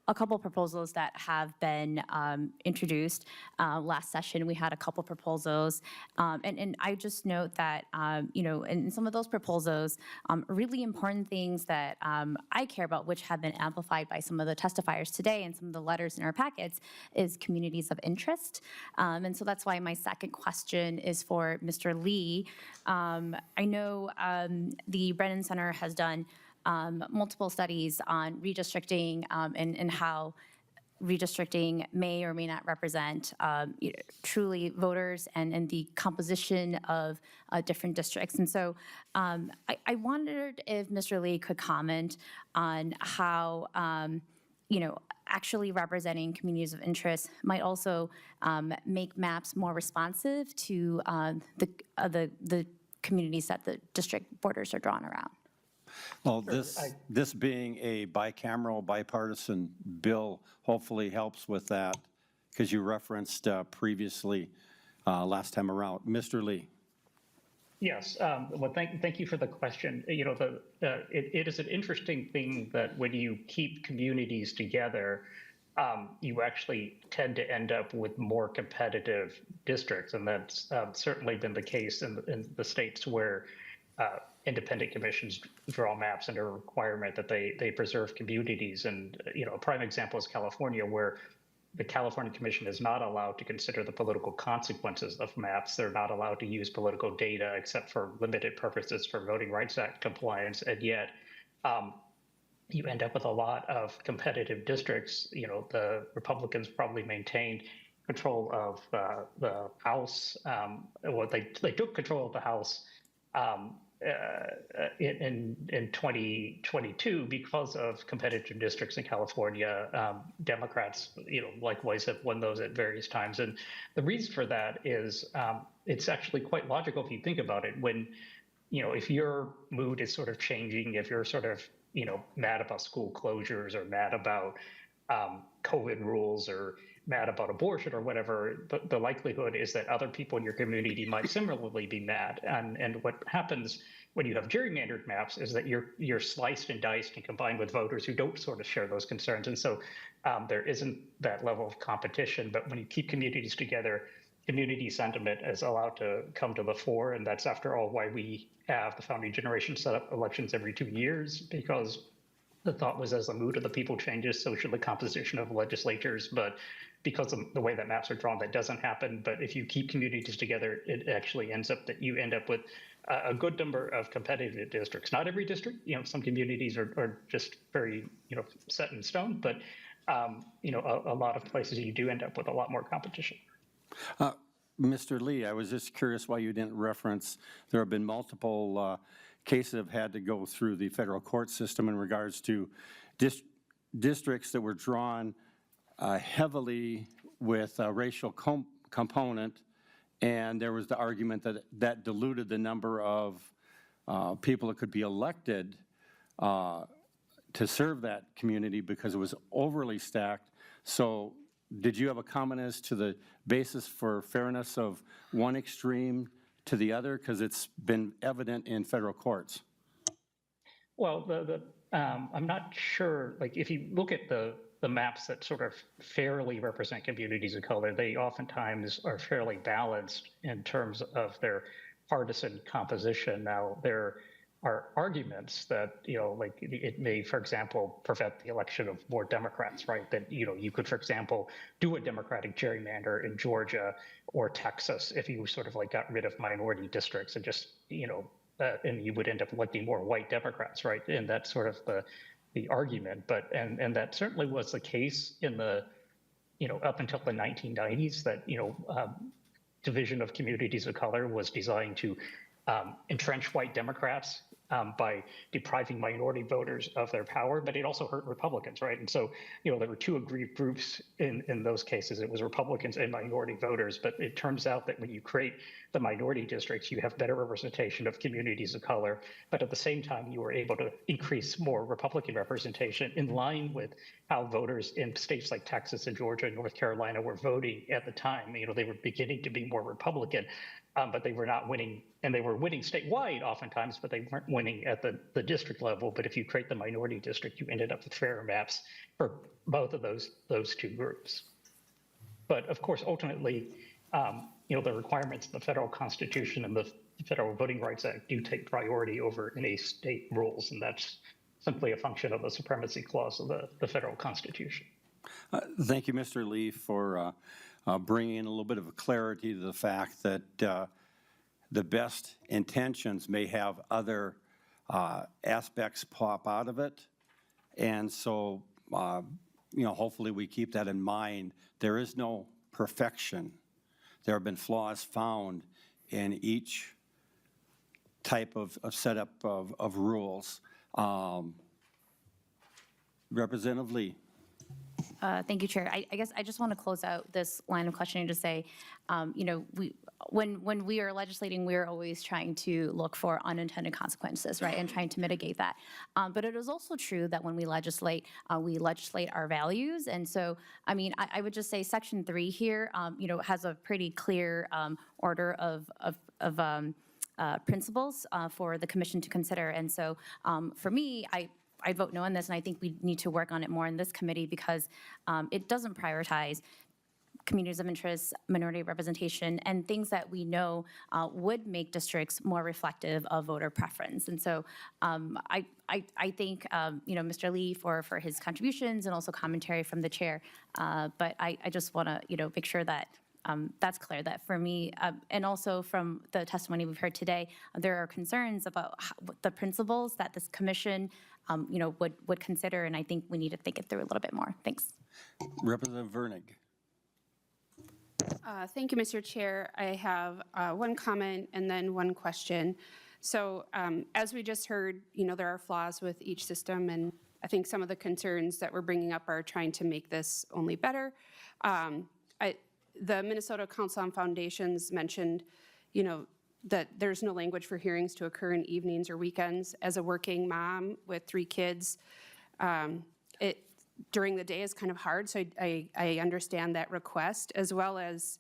a couple proposals that have been introduced. Last session, we had a couple proposals. And I just note that, you know, in some of those proposals, really important things that I care about, which have been amplified by some of the testifiers today and some of the letters in our packets, is communities of interest. And so that's why my second question is for Mr. Lee. I know the Brennan Center has done multiple studies on redistricting and how redistricting may or may not represent you know, truly voters and the composition of different districts. And so I wondered if Mr. Lee could comment on how, you know, actually representing communities of interest might also make maps more responsive to the communities that the district borders are drawn around. Well, this being a bicameral, bipartisan bill hopefully helps with that, because you referenced previously last time around. Mr. Lee. Yes, well, thank you for the question. You know, it is an interesting thing that when you keep communities together, you actually tend to end up with more competitive districts, and that's certainly been the case in the states where independent commissions draw maps under a requirement that they preserve communities. And, you know, a prime example is California, where the California Commission is not allowed to consider the political consequences of maps. They're not allowed to use political data except for limited purposes for Voting Rights Act compliance. And yet you end up with a lot of competitive districts. You know, the Republicans probably maintained control of the House. Well, they took control of the House in 2022 because of competitive districts in California. Democrats, you know, likewise have won those at various times. And the reason for that is it's actually quite logical if you think about it. When, you know, if your mood is sort of changing, if you're sort of, you know, mad about school closures or mad about COVID rules or mad about abortion or whatever, the likelihood is that other people in your community might similarly be mad. And what happens when you have gerrymandered maps is that you're sliced and diced and combined with voters who don't sort of share those concerns. And so there isn't that level of competition. But when you keep communities together, community sentiment is allowed to come to the fore. And that's, after all, why we have the founding generation set up elections every 2 years, because the thought was, as the mood of the people changes, so should the composition of legislatures. But because of the way that maps are drawn, that doesn't happen. But if you keep communities together, it actually ends up that you end up with a good number of competitive districts. Not every district, you know, some communities are just very, you know, set in stone. But, you know, a lot of places you do end up with a lot more competition. Mr. Lee, I was just curious why you didn't reference, there have been multiple cases that have had to go through the federal court system in regards to districts that were drawn heavily with a racial component, and there was the argument that that diluted the number of people that could be elected to serve that community because it was overly stacked. So did you have a comment as to the basis for fairness of one extreme to the other? Because it's been evident in federal courts. Well, I'm not sure, like, if you look at the maps that sort of fairly represent communities of color, they oftentimes are fairly balanced in terms of their partisan composition. Now, there arguments that, like it may, for example, prevent the election of more Democrats, right? That, you could, for example, do a Democratic gerrymander in Georgia or Texas if you sort of like got rid of minority districts and just, and you would end up electing more white Democrats, right? And that's sort of the argument. But, and that certainly was the case in the, up until the 1990s, that, division of communities of color was designed to entrench white Democrats by depriving minority voters of their power, but it also hurt Republicans, right? And so, there were two aggrieved groups in those cases. It was Republicans and minority voters, but it turns out that when you create the minority districts, you have better representation of communities of color, but at the same time, you were able to increase more Republican representation in line with how voters in states like Texas and Georgia and North Carolina were voting at the time. They were beginning to be more Republican. But they were not winning, and they were winning statewide oftentimes, but they weren't winning at the district level. But if you create the minority district, you ended up with fairer maps for both of those two groups. But of course, ultimately, the requirements of the federal Constitution and the Federal Voting Rights Act do take priority over any state rules, and that's simply a function of the supremacy clause of the federal Constitution. Thank you, Mr. Lee, for bringing in a little bit of clarity to the fact that the best intentions may have other aspects pop out of it. And so, hopefully we keep that in mind. There is no perfection. There have been flaws found in each type of setup of rules. Representative Lee. Thank you, Chair. I guess I just want to close out this line of questioning to say, when we are legislating, we are always trying to look for unintended consequences, right, and trying to mitigate that. But it is also true that when we legislate our values. And so, I would just say Section 3 here, has a pretty clear order of principles for the commission to consider. And so, for me, I vote no on this, and I think we need to work on it more in this committee because it doesn't prioritize communities of interest, minority representation, and things that we know would make districts more reflective of voter preference. And so I thank Mr. Lee for his contributions and also commentary from the chair. But I just want to make sure that that's clear, that for me, and also from the testimony we've heard today, there are concerns about the principles that this commission would consider, and I think we need to think it through a little bit more. Thanks. Representative Vernig. Thank you, Mr. Chair. I have one comment and then one question. So as we just heard, there are flaws with each system, and I think some of the concerns that we're bringing up are trying to make this only better. The Minnesota Council on Foundations mentioned, that there's no language for hearings to occur in evenings or weekends. As a working mom with 3 kids, during the day is kind of hard, so I understand that request, as well as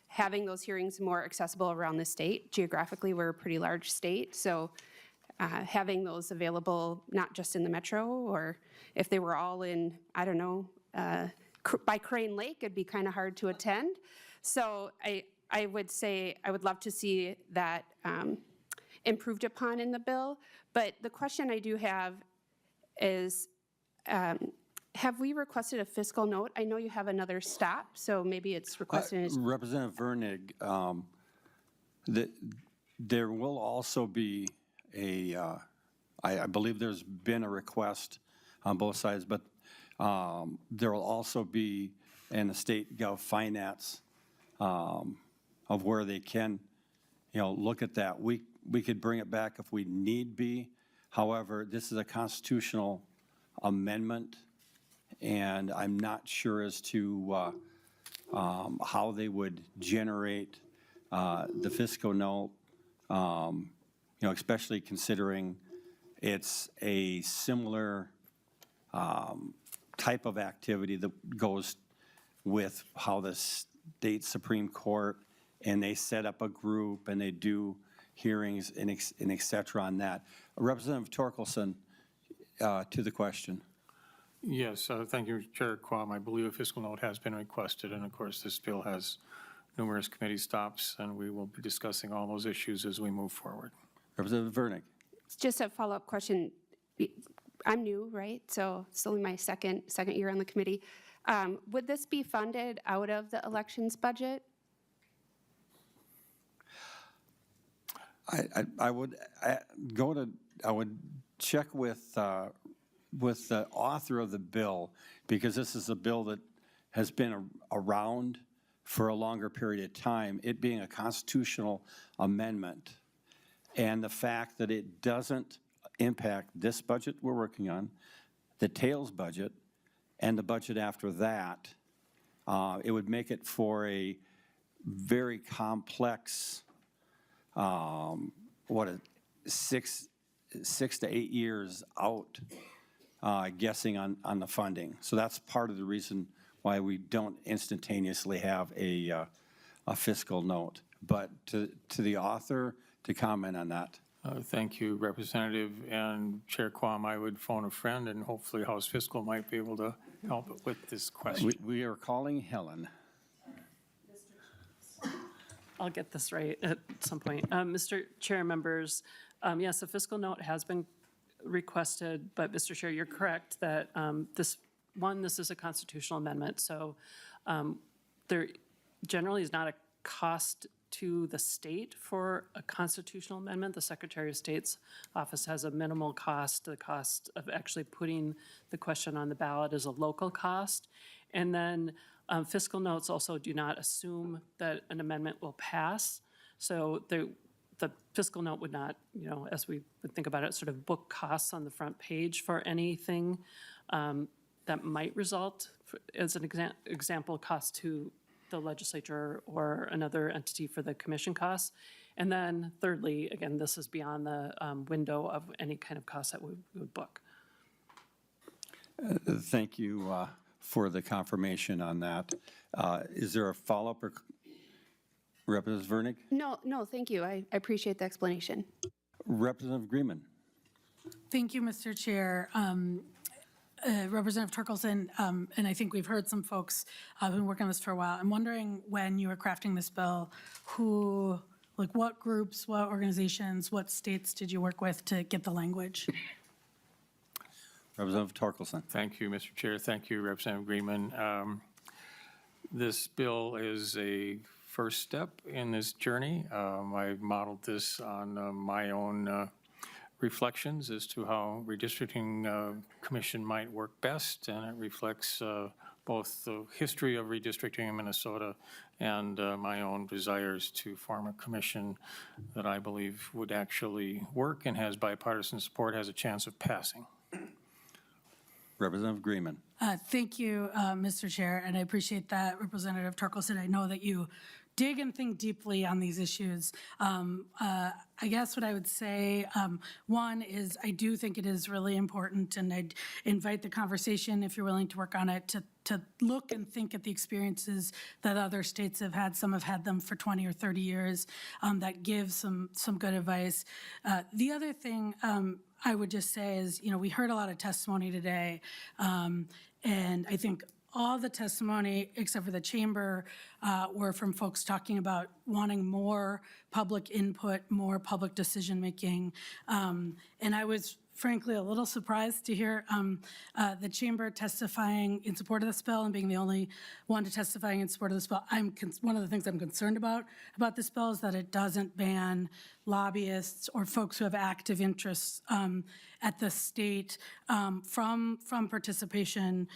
having those hearings more accessible around the state. Geographically, we're a pretty large state, so having those available not just in the metro, or if they were all in, I don't know, by Crane Lake, it'd be kind of hard to attend. So I would say I would love to see that improved upon in the bill. But the question I do have is, have we requested a fiscal note? I know you have another stop, so maybe it's requested. Representative Vernig, there will also be I believe there's been a request on both sides, but there will also be in the state gov finance of where they can, look at that. We could bring it back if we need be. However, this is a constitutional amendment, and I'm not sure as to how they would generate the fiscal note, especially considering it's a similar type of activity that goes with how the state Supreme Court, and they set up a group and they do hearings and et cetera on that. Representative Torkelson, to the question. Yes, thank you, Chair Quam. I believe a fiscal note has been requested, and of course this bill has numerous committee stops, and we will be discussing all those issues as we move forward. Representative Vernig. Just a follow-up question. I'm new, right? So it's only my second year on the committee. Would this be funded out of the elections budget? I would check with the author of the bill, because this is a bill that has been around for a longer period of time, it being a constitutional amendment, and the fact that it doesn't impact this budget we're working on, the tails budget, and the budget after that. It would make it for a very complex, 6 to 8 years out, guessing on the funding. So that's part of the reason why we don't instantaneously have a fiscal note. But to the author to comment on that. Thank you, Representative. And Chair Quam, I would phone a friend, and hopefully House Fiscal might be able to help with this question. We are calling Helen. I'll get this right at some point. Mr. Chair, members, yes, a fiscal note has been requested, but Mr. Chair, you're correct that this is a constitutional amendment, so there generally is not a cost to the state for a constitutional amendment. The Secretary of State's office has a minimal cost. The cost of actually putting the question on the ballot is a local cost. And then fiscal notes also do not assume that an amendment will pass. So the fiscal note would not, as we would think about it, sort of book costs on the front page for anything that might result, as an example, cost to the legislature or another entity for the commission costs. And then thirdly, again, this is beyond the window of any kind of cost that we would book. Thank you for the confirmation on that. Is there a follow-up, or Representative Vernick? No, thank you. I appreciate the explanation. Representative Greenman. Thank you, Mr. Chair. Representative Torkelson, and I think we've heard some folks who've been working on this for a while. I'm wondering, when you were crafting this bill, what groups, what organizations, what states did you work with to get the language? Representative Torkelson. Thank you, Mr. Chair. Thank you, Representative Greenman. This bill is a first step in this journey. I modeled this on my own reflections as to how redistricting commission might work best, and it reflects both the history of redistricting in Minnesota and my own desires to form a commission that I believe would actually work and has bipartisan support, has a chance of passing. Representative Greenman. Thank you, Mr. Chair, and I appreciate that, Representative Torkelson. I know that you dig and think deeply on these issues. I guess what I would say, one is I do think it is really important, and I'd invite the conversation, if you're willing to work on it, to look and think at the experiences that other states have had. Some have had them for 20 or 30 years. That gives some good advice. The other thing I would just say is, we heard a lot of testimony today, and I think all the testimony, except for the chamber, were from folks talking about wanting more public input, more public decision-making. And I was frankly a little surprised to hear the chamber testifying in support of this bill and being the only one to testifying in support of this bill. One of the things I'm concerned about this bill is that it doesn't ban lobbyists or folks who have active interests at the state from participation.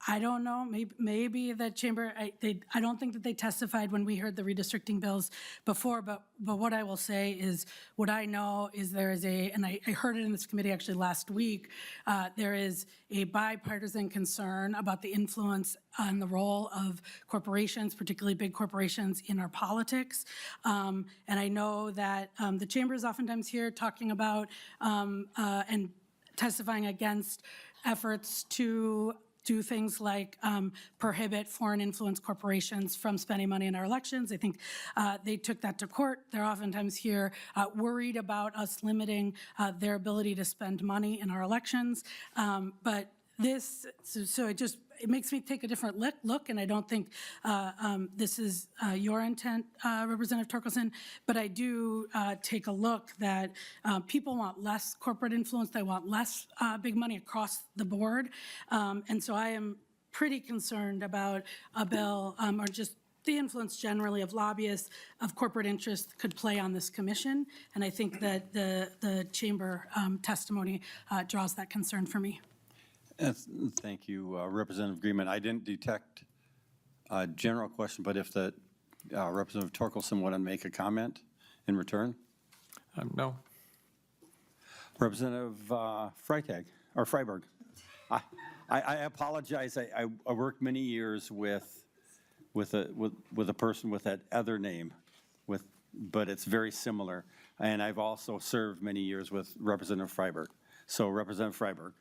I don't know, maybe the chamber, I don't think that they testified when we heard the redistricting bills before, but what I will say is, what I know is there is and I heard it in this committee actually last week, there is a bipartisan concern about the influence and the role of corporations, particularly big corporations, in our politics. And I know that the chamber is oftentimes here talking about and testifying against efforts to do things like prohibit foreign influence corporations from spending money in our elections. I think they took that to court. They're oftentimes here worried about us limiting their ability to spend money in our elections. But so it makes me take a different look, and I don't think this is your intent, Representative Torkelson, but I do take a look that people want less corporate influence, they want less big money across the board, and so I am pretty concerned about a bill, or just the influence generally of lobbyists, of corporate interests could play on this commission, and I think that the chamber testimony draws that concern for me. Thank you, Representative Greenman. I didn't detect a general question, but if the Representative Torkelson wanted to make a comment in return? No. Representative Freitag, or Freiberg. I apologize. I worked many years with a person with that other name, but it's very similar. And I've also served many years with Representative Freiberg. So Representative Freiberg.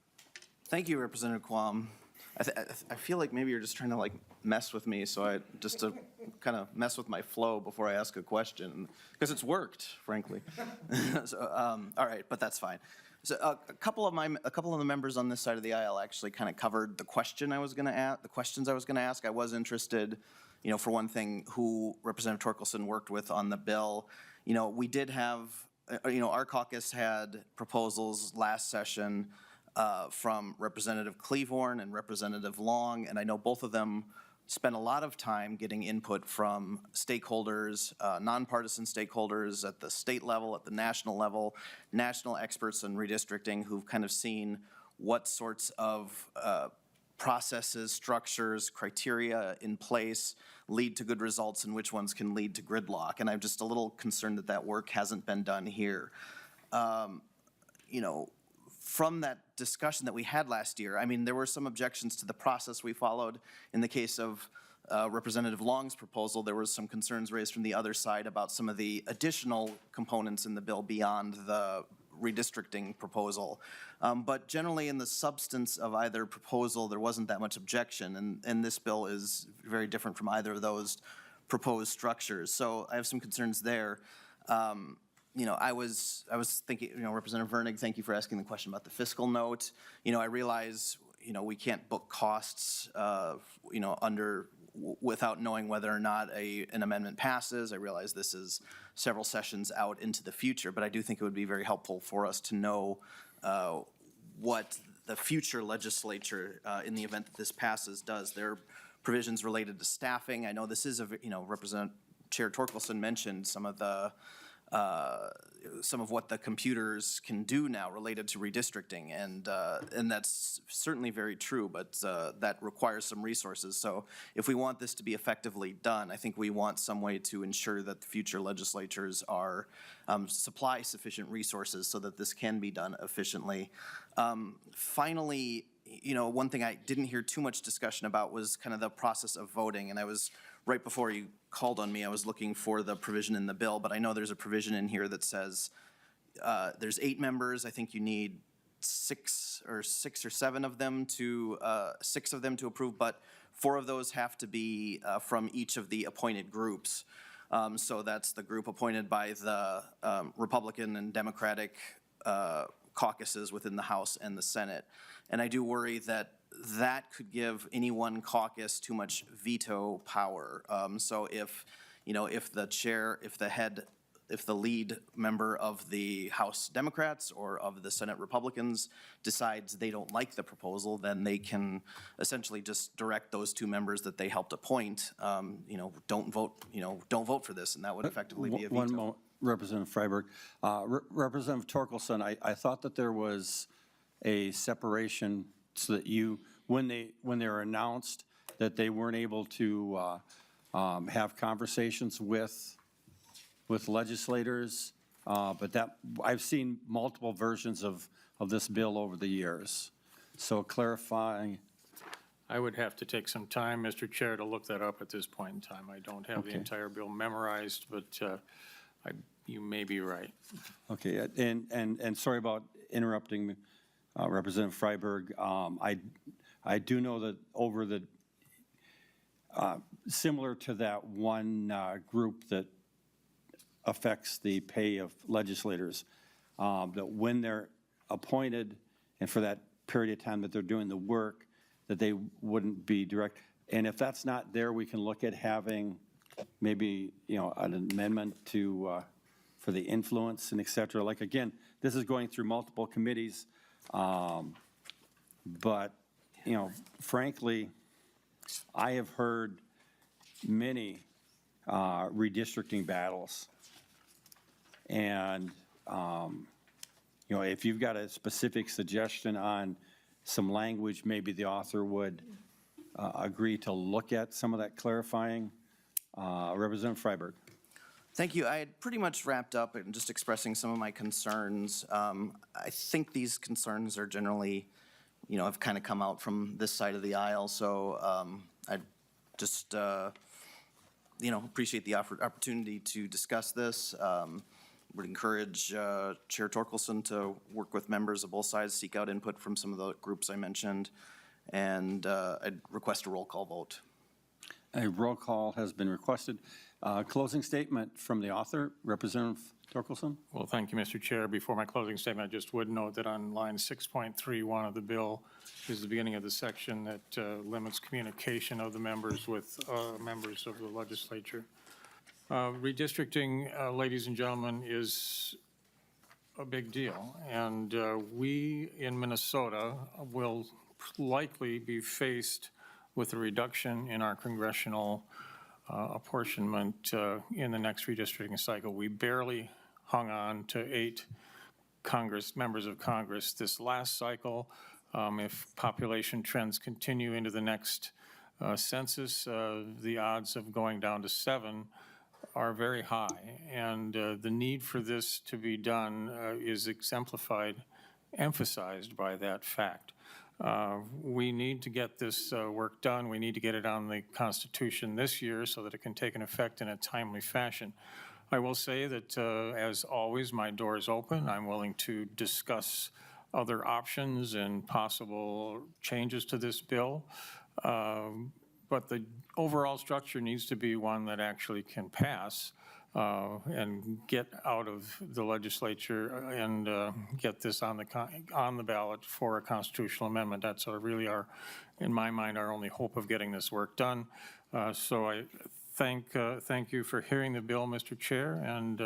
Thank you, Representative Quam. I feel like maybe you're just trying to like mess with me, so just to kind of mess with my flow before I ask a question, because it's worked, frankly. So, all right, but that's fine. So a couple of the members on this side of the aisle actually kind of covered the questions I was going to ask. I was interested, for one thing, who Representative Torkelson worked with on the bill. We did have, our caucus had proposals last session from Representative Cleavorn and Representative Long, and I know both of them spent a lot of time getting input from stakeholders, nonpartisan stakeholders at the state level, at the national level, national experts in redistricting who've kind of seen what sorts of processes, structures, criteria in place lead to good results and which ones can lead to gridlock. And I'm just a little concerned that that work hasn't been done here. From that discussion that we had last year, I mean, there were some objections to the process we followed. In the case of Representative Long's proposal, there was some concerns raised from the other side about some of the additional components in the bill beyond the redistricting proposal. But generally in the substance of either proposal, there wasn't that much objection, and this bill is very different from either of those proposed structures. So I have some concerns there. I was thinking, Representative Vernig, thank you for asking the question about the fiscal note. I realize, we can't book costs, without knowing whether or not an amendment passes. I realize this is several sessions out into the future, but I do think it would be very helpful for us to know what the future legislature, in the event that this passes, does. There are provisions related to staffing. I know this is Representative Chair Torkelson mentioned some of what the computers can do now related to redistricting, and that's certainly very true, but that requires some resources. So if we want this to be effectively done, I think we want some way to ensure that the future legislatures are supply sufficient resources so that this can be done efficiently. Finally, one thing I didn't hear too much discussion about was kind of the process of voting, and I was right before you called on me, I was looking for the provision in the bill, but I know there's a provision in here that says there's 8 members. I think you need six or seven of them to 6 of them to approve, but 4 of those have to be from each of the appointed groups. So that's the group appointed by the Republican and Democratic caucuses within the House and the Senate. And I do worry that could give any one caucus too much veto power. So if the chair, if the lead member of the House Democrats or of the Senate Republicans decides they don't like the proposal, then they can essentially just direct those 2 members that they helped appoint, don't vote for this, and that would effectively be a veto. One moment, Representative Freiberg. Representative Torkelson, I thought that there was a separation so that when they were announced, that they weren't able to have conversations with legislators, but that I've seen multiple versions of this bill over the years. So clarifying. I would have to take some time, Mr. Chair, to look that up at this point in time. I don't have the entire bill memorized, but you may be right. Okay, and sorry about interrupting, Representative Freiberg. I do know that over the, similar to that one group that affects the pay of legislators, that when they're appointed and for that period of time that they're doing the work, that they wouldn't be direct. And if that's not there, we can look at having maybe, an amendment to, for the influence and et cetera. Like, again, this is going through multiple committees. But, frankly, I have heard many redistricting battles. And, if you've got a specific suggestion on some language, maybe the author would agree to look at some of that clarifying. Representative Freiberg. Thank you. I had pretty much wrapped up and just expressing some of my concerns. I think these concerns are generally, have kind of come out from this side of the aisle. So I just, appreciate the opportunity to discuss this. Would encourage Chair Torkelson to work with members of both sides, seek out input from some of the groups I mentioned, and I'd request a roll call vote. A roll call has been requested. Closing statement from the author, Representative Torkelson. Well, thank you, Mr. Chair. Before my closing statement, I just would note that on line 6.31 of the bill is the beginning of the section that limits communication of the members with members of the legislature. Redistricting, ladies and gentlemen, is a big deal, and we in Minnesota will likely be faced with a reduction in our congressional apportionment in the next redistricting cycle. We barely hung on to 8 members of Congress this last cycle. If population trends continue into the next census, the odds of going down to 7 are very high, and the need for this to be done is emphasized by that fact. We need to get this work done. We need to get it on the Constitution this year so that it can take an effect in a timely fashion. I will say that, as always, my door is open. I'm willing to discuss other options and possible changes to this bill. But the overall structure needs to be one that actually can pass and get out of the legislature and get this on the ballot for a constitutional amendment. That's really in my mind, our only hope of getting this work done. So I thank you for hearing the bill, Mr. Chair, and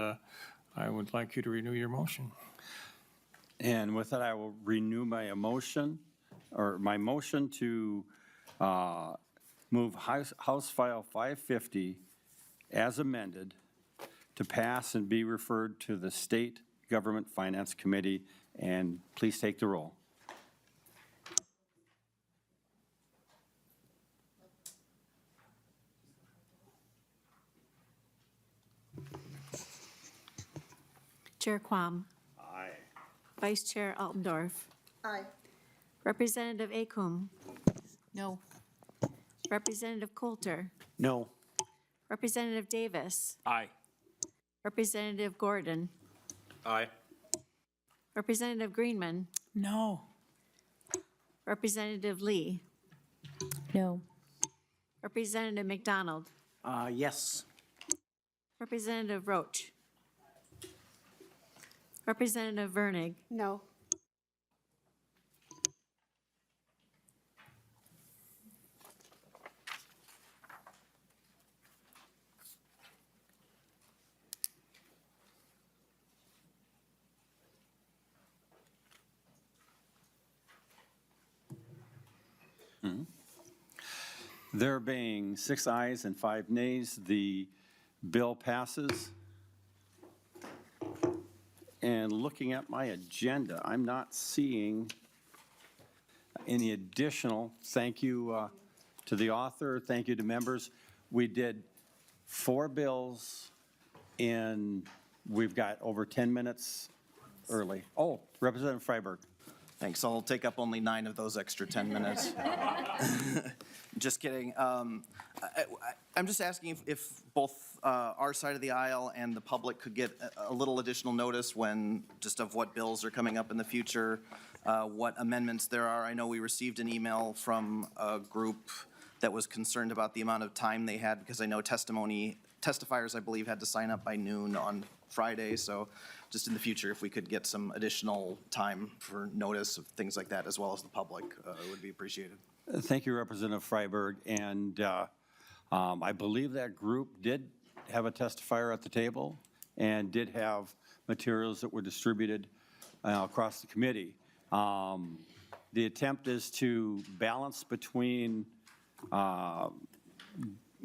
I would like you to renew your motion. And with that, I will renew my motion to move House File 550 as amended to pass and be referred to the State Government Finance Committee. And please take the roll. Chair Quam. Aye. Vice Chair Altendorf. Aye. Representative Acom. No. Representative Coulter. No. Representative Davis. Aye. Representative Gordon. Aye. Representative Greenman. No. Representative Lee. No. Representative McDonald. Yes. Representative Roach. Representative Vernig. No. There being 6 ayes and 5 nays, the bill passes. And looking at my agenda, I'm not seeing any additional. Thank you to the author. Thank you to members. We did 4 bills we've got over 10 minutes early. Oh, Representative Freiberg. Thanks. I'll take up only 9 of those extra 10 minutes. Just kidding. I'm just asking if both our side of the aisle and the public could get a little additional notice of what bills are coming up in the future, what amendments there are. I know we received an email from a group that was concerned about the amount of time they had, because I know testifiers, I believe, had to sign up by noon on Friday, so just in the future, if we could get some additional time for notice of things like that, as well as the public, it would be appreciated. Thank you, Representative Freiberg. And I believe that group did have a testifier at the table and did have materials that were distributed across the committee. The attempt is to balance between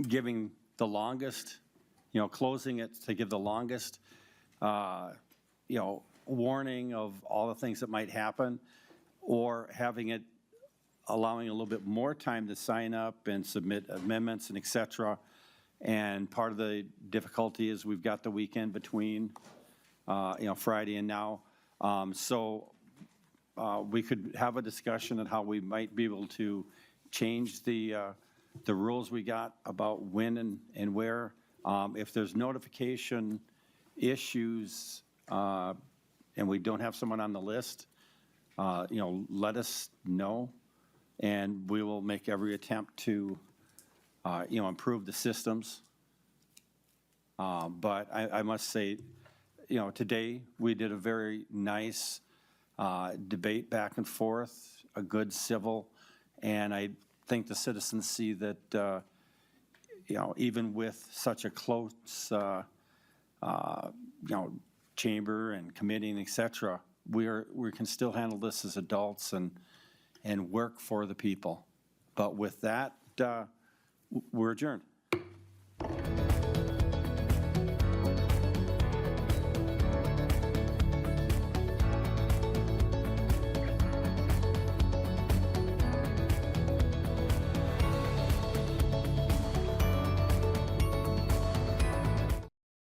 giving the longest, closing it to give the longest, warning of all the things that might happen, or having it, allowing a little bit more time to sign up and submit amendments and et cetera. And part of the difficulty is we've got the weekend between, Friday and now. So we could have a discussion on how we might be able to change the rules we got about when and where. If there's notification issues and we don't have someone on the list, let us know, and we will make every attempt to, improve the systems. But I must say, today we did a very nice debate back and forth, a good civil, and I think the citizens see that, even with such a close, chamber and committee and et cetera, we can still handle this as adults and work for the people. But with that, we're adjourned.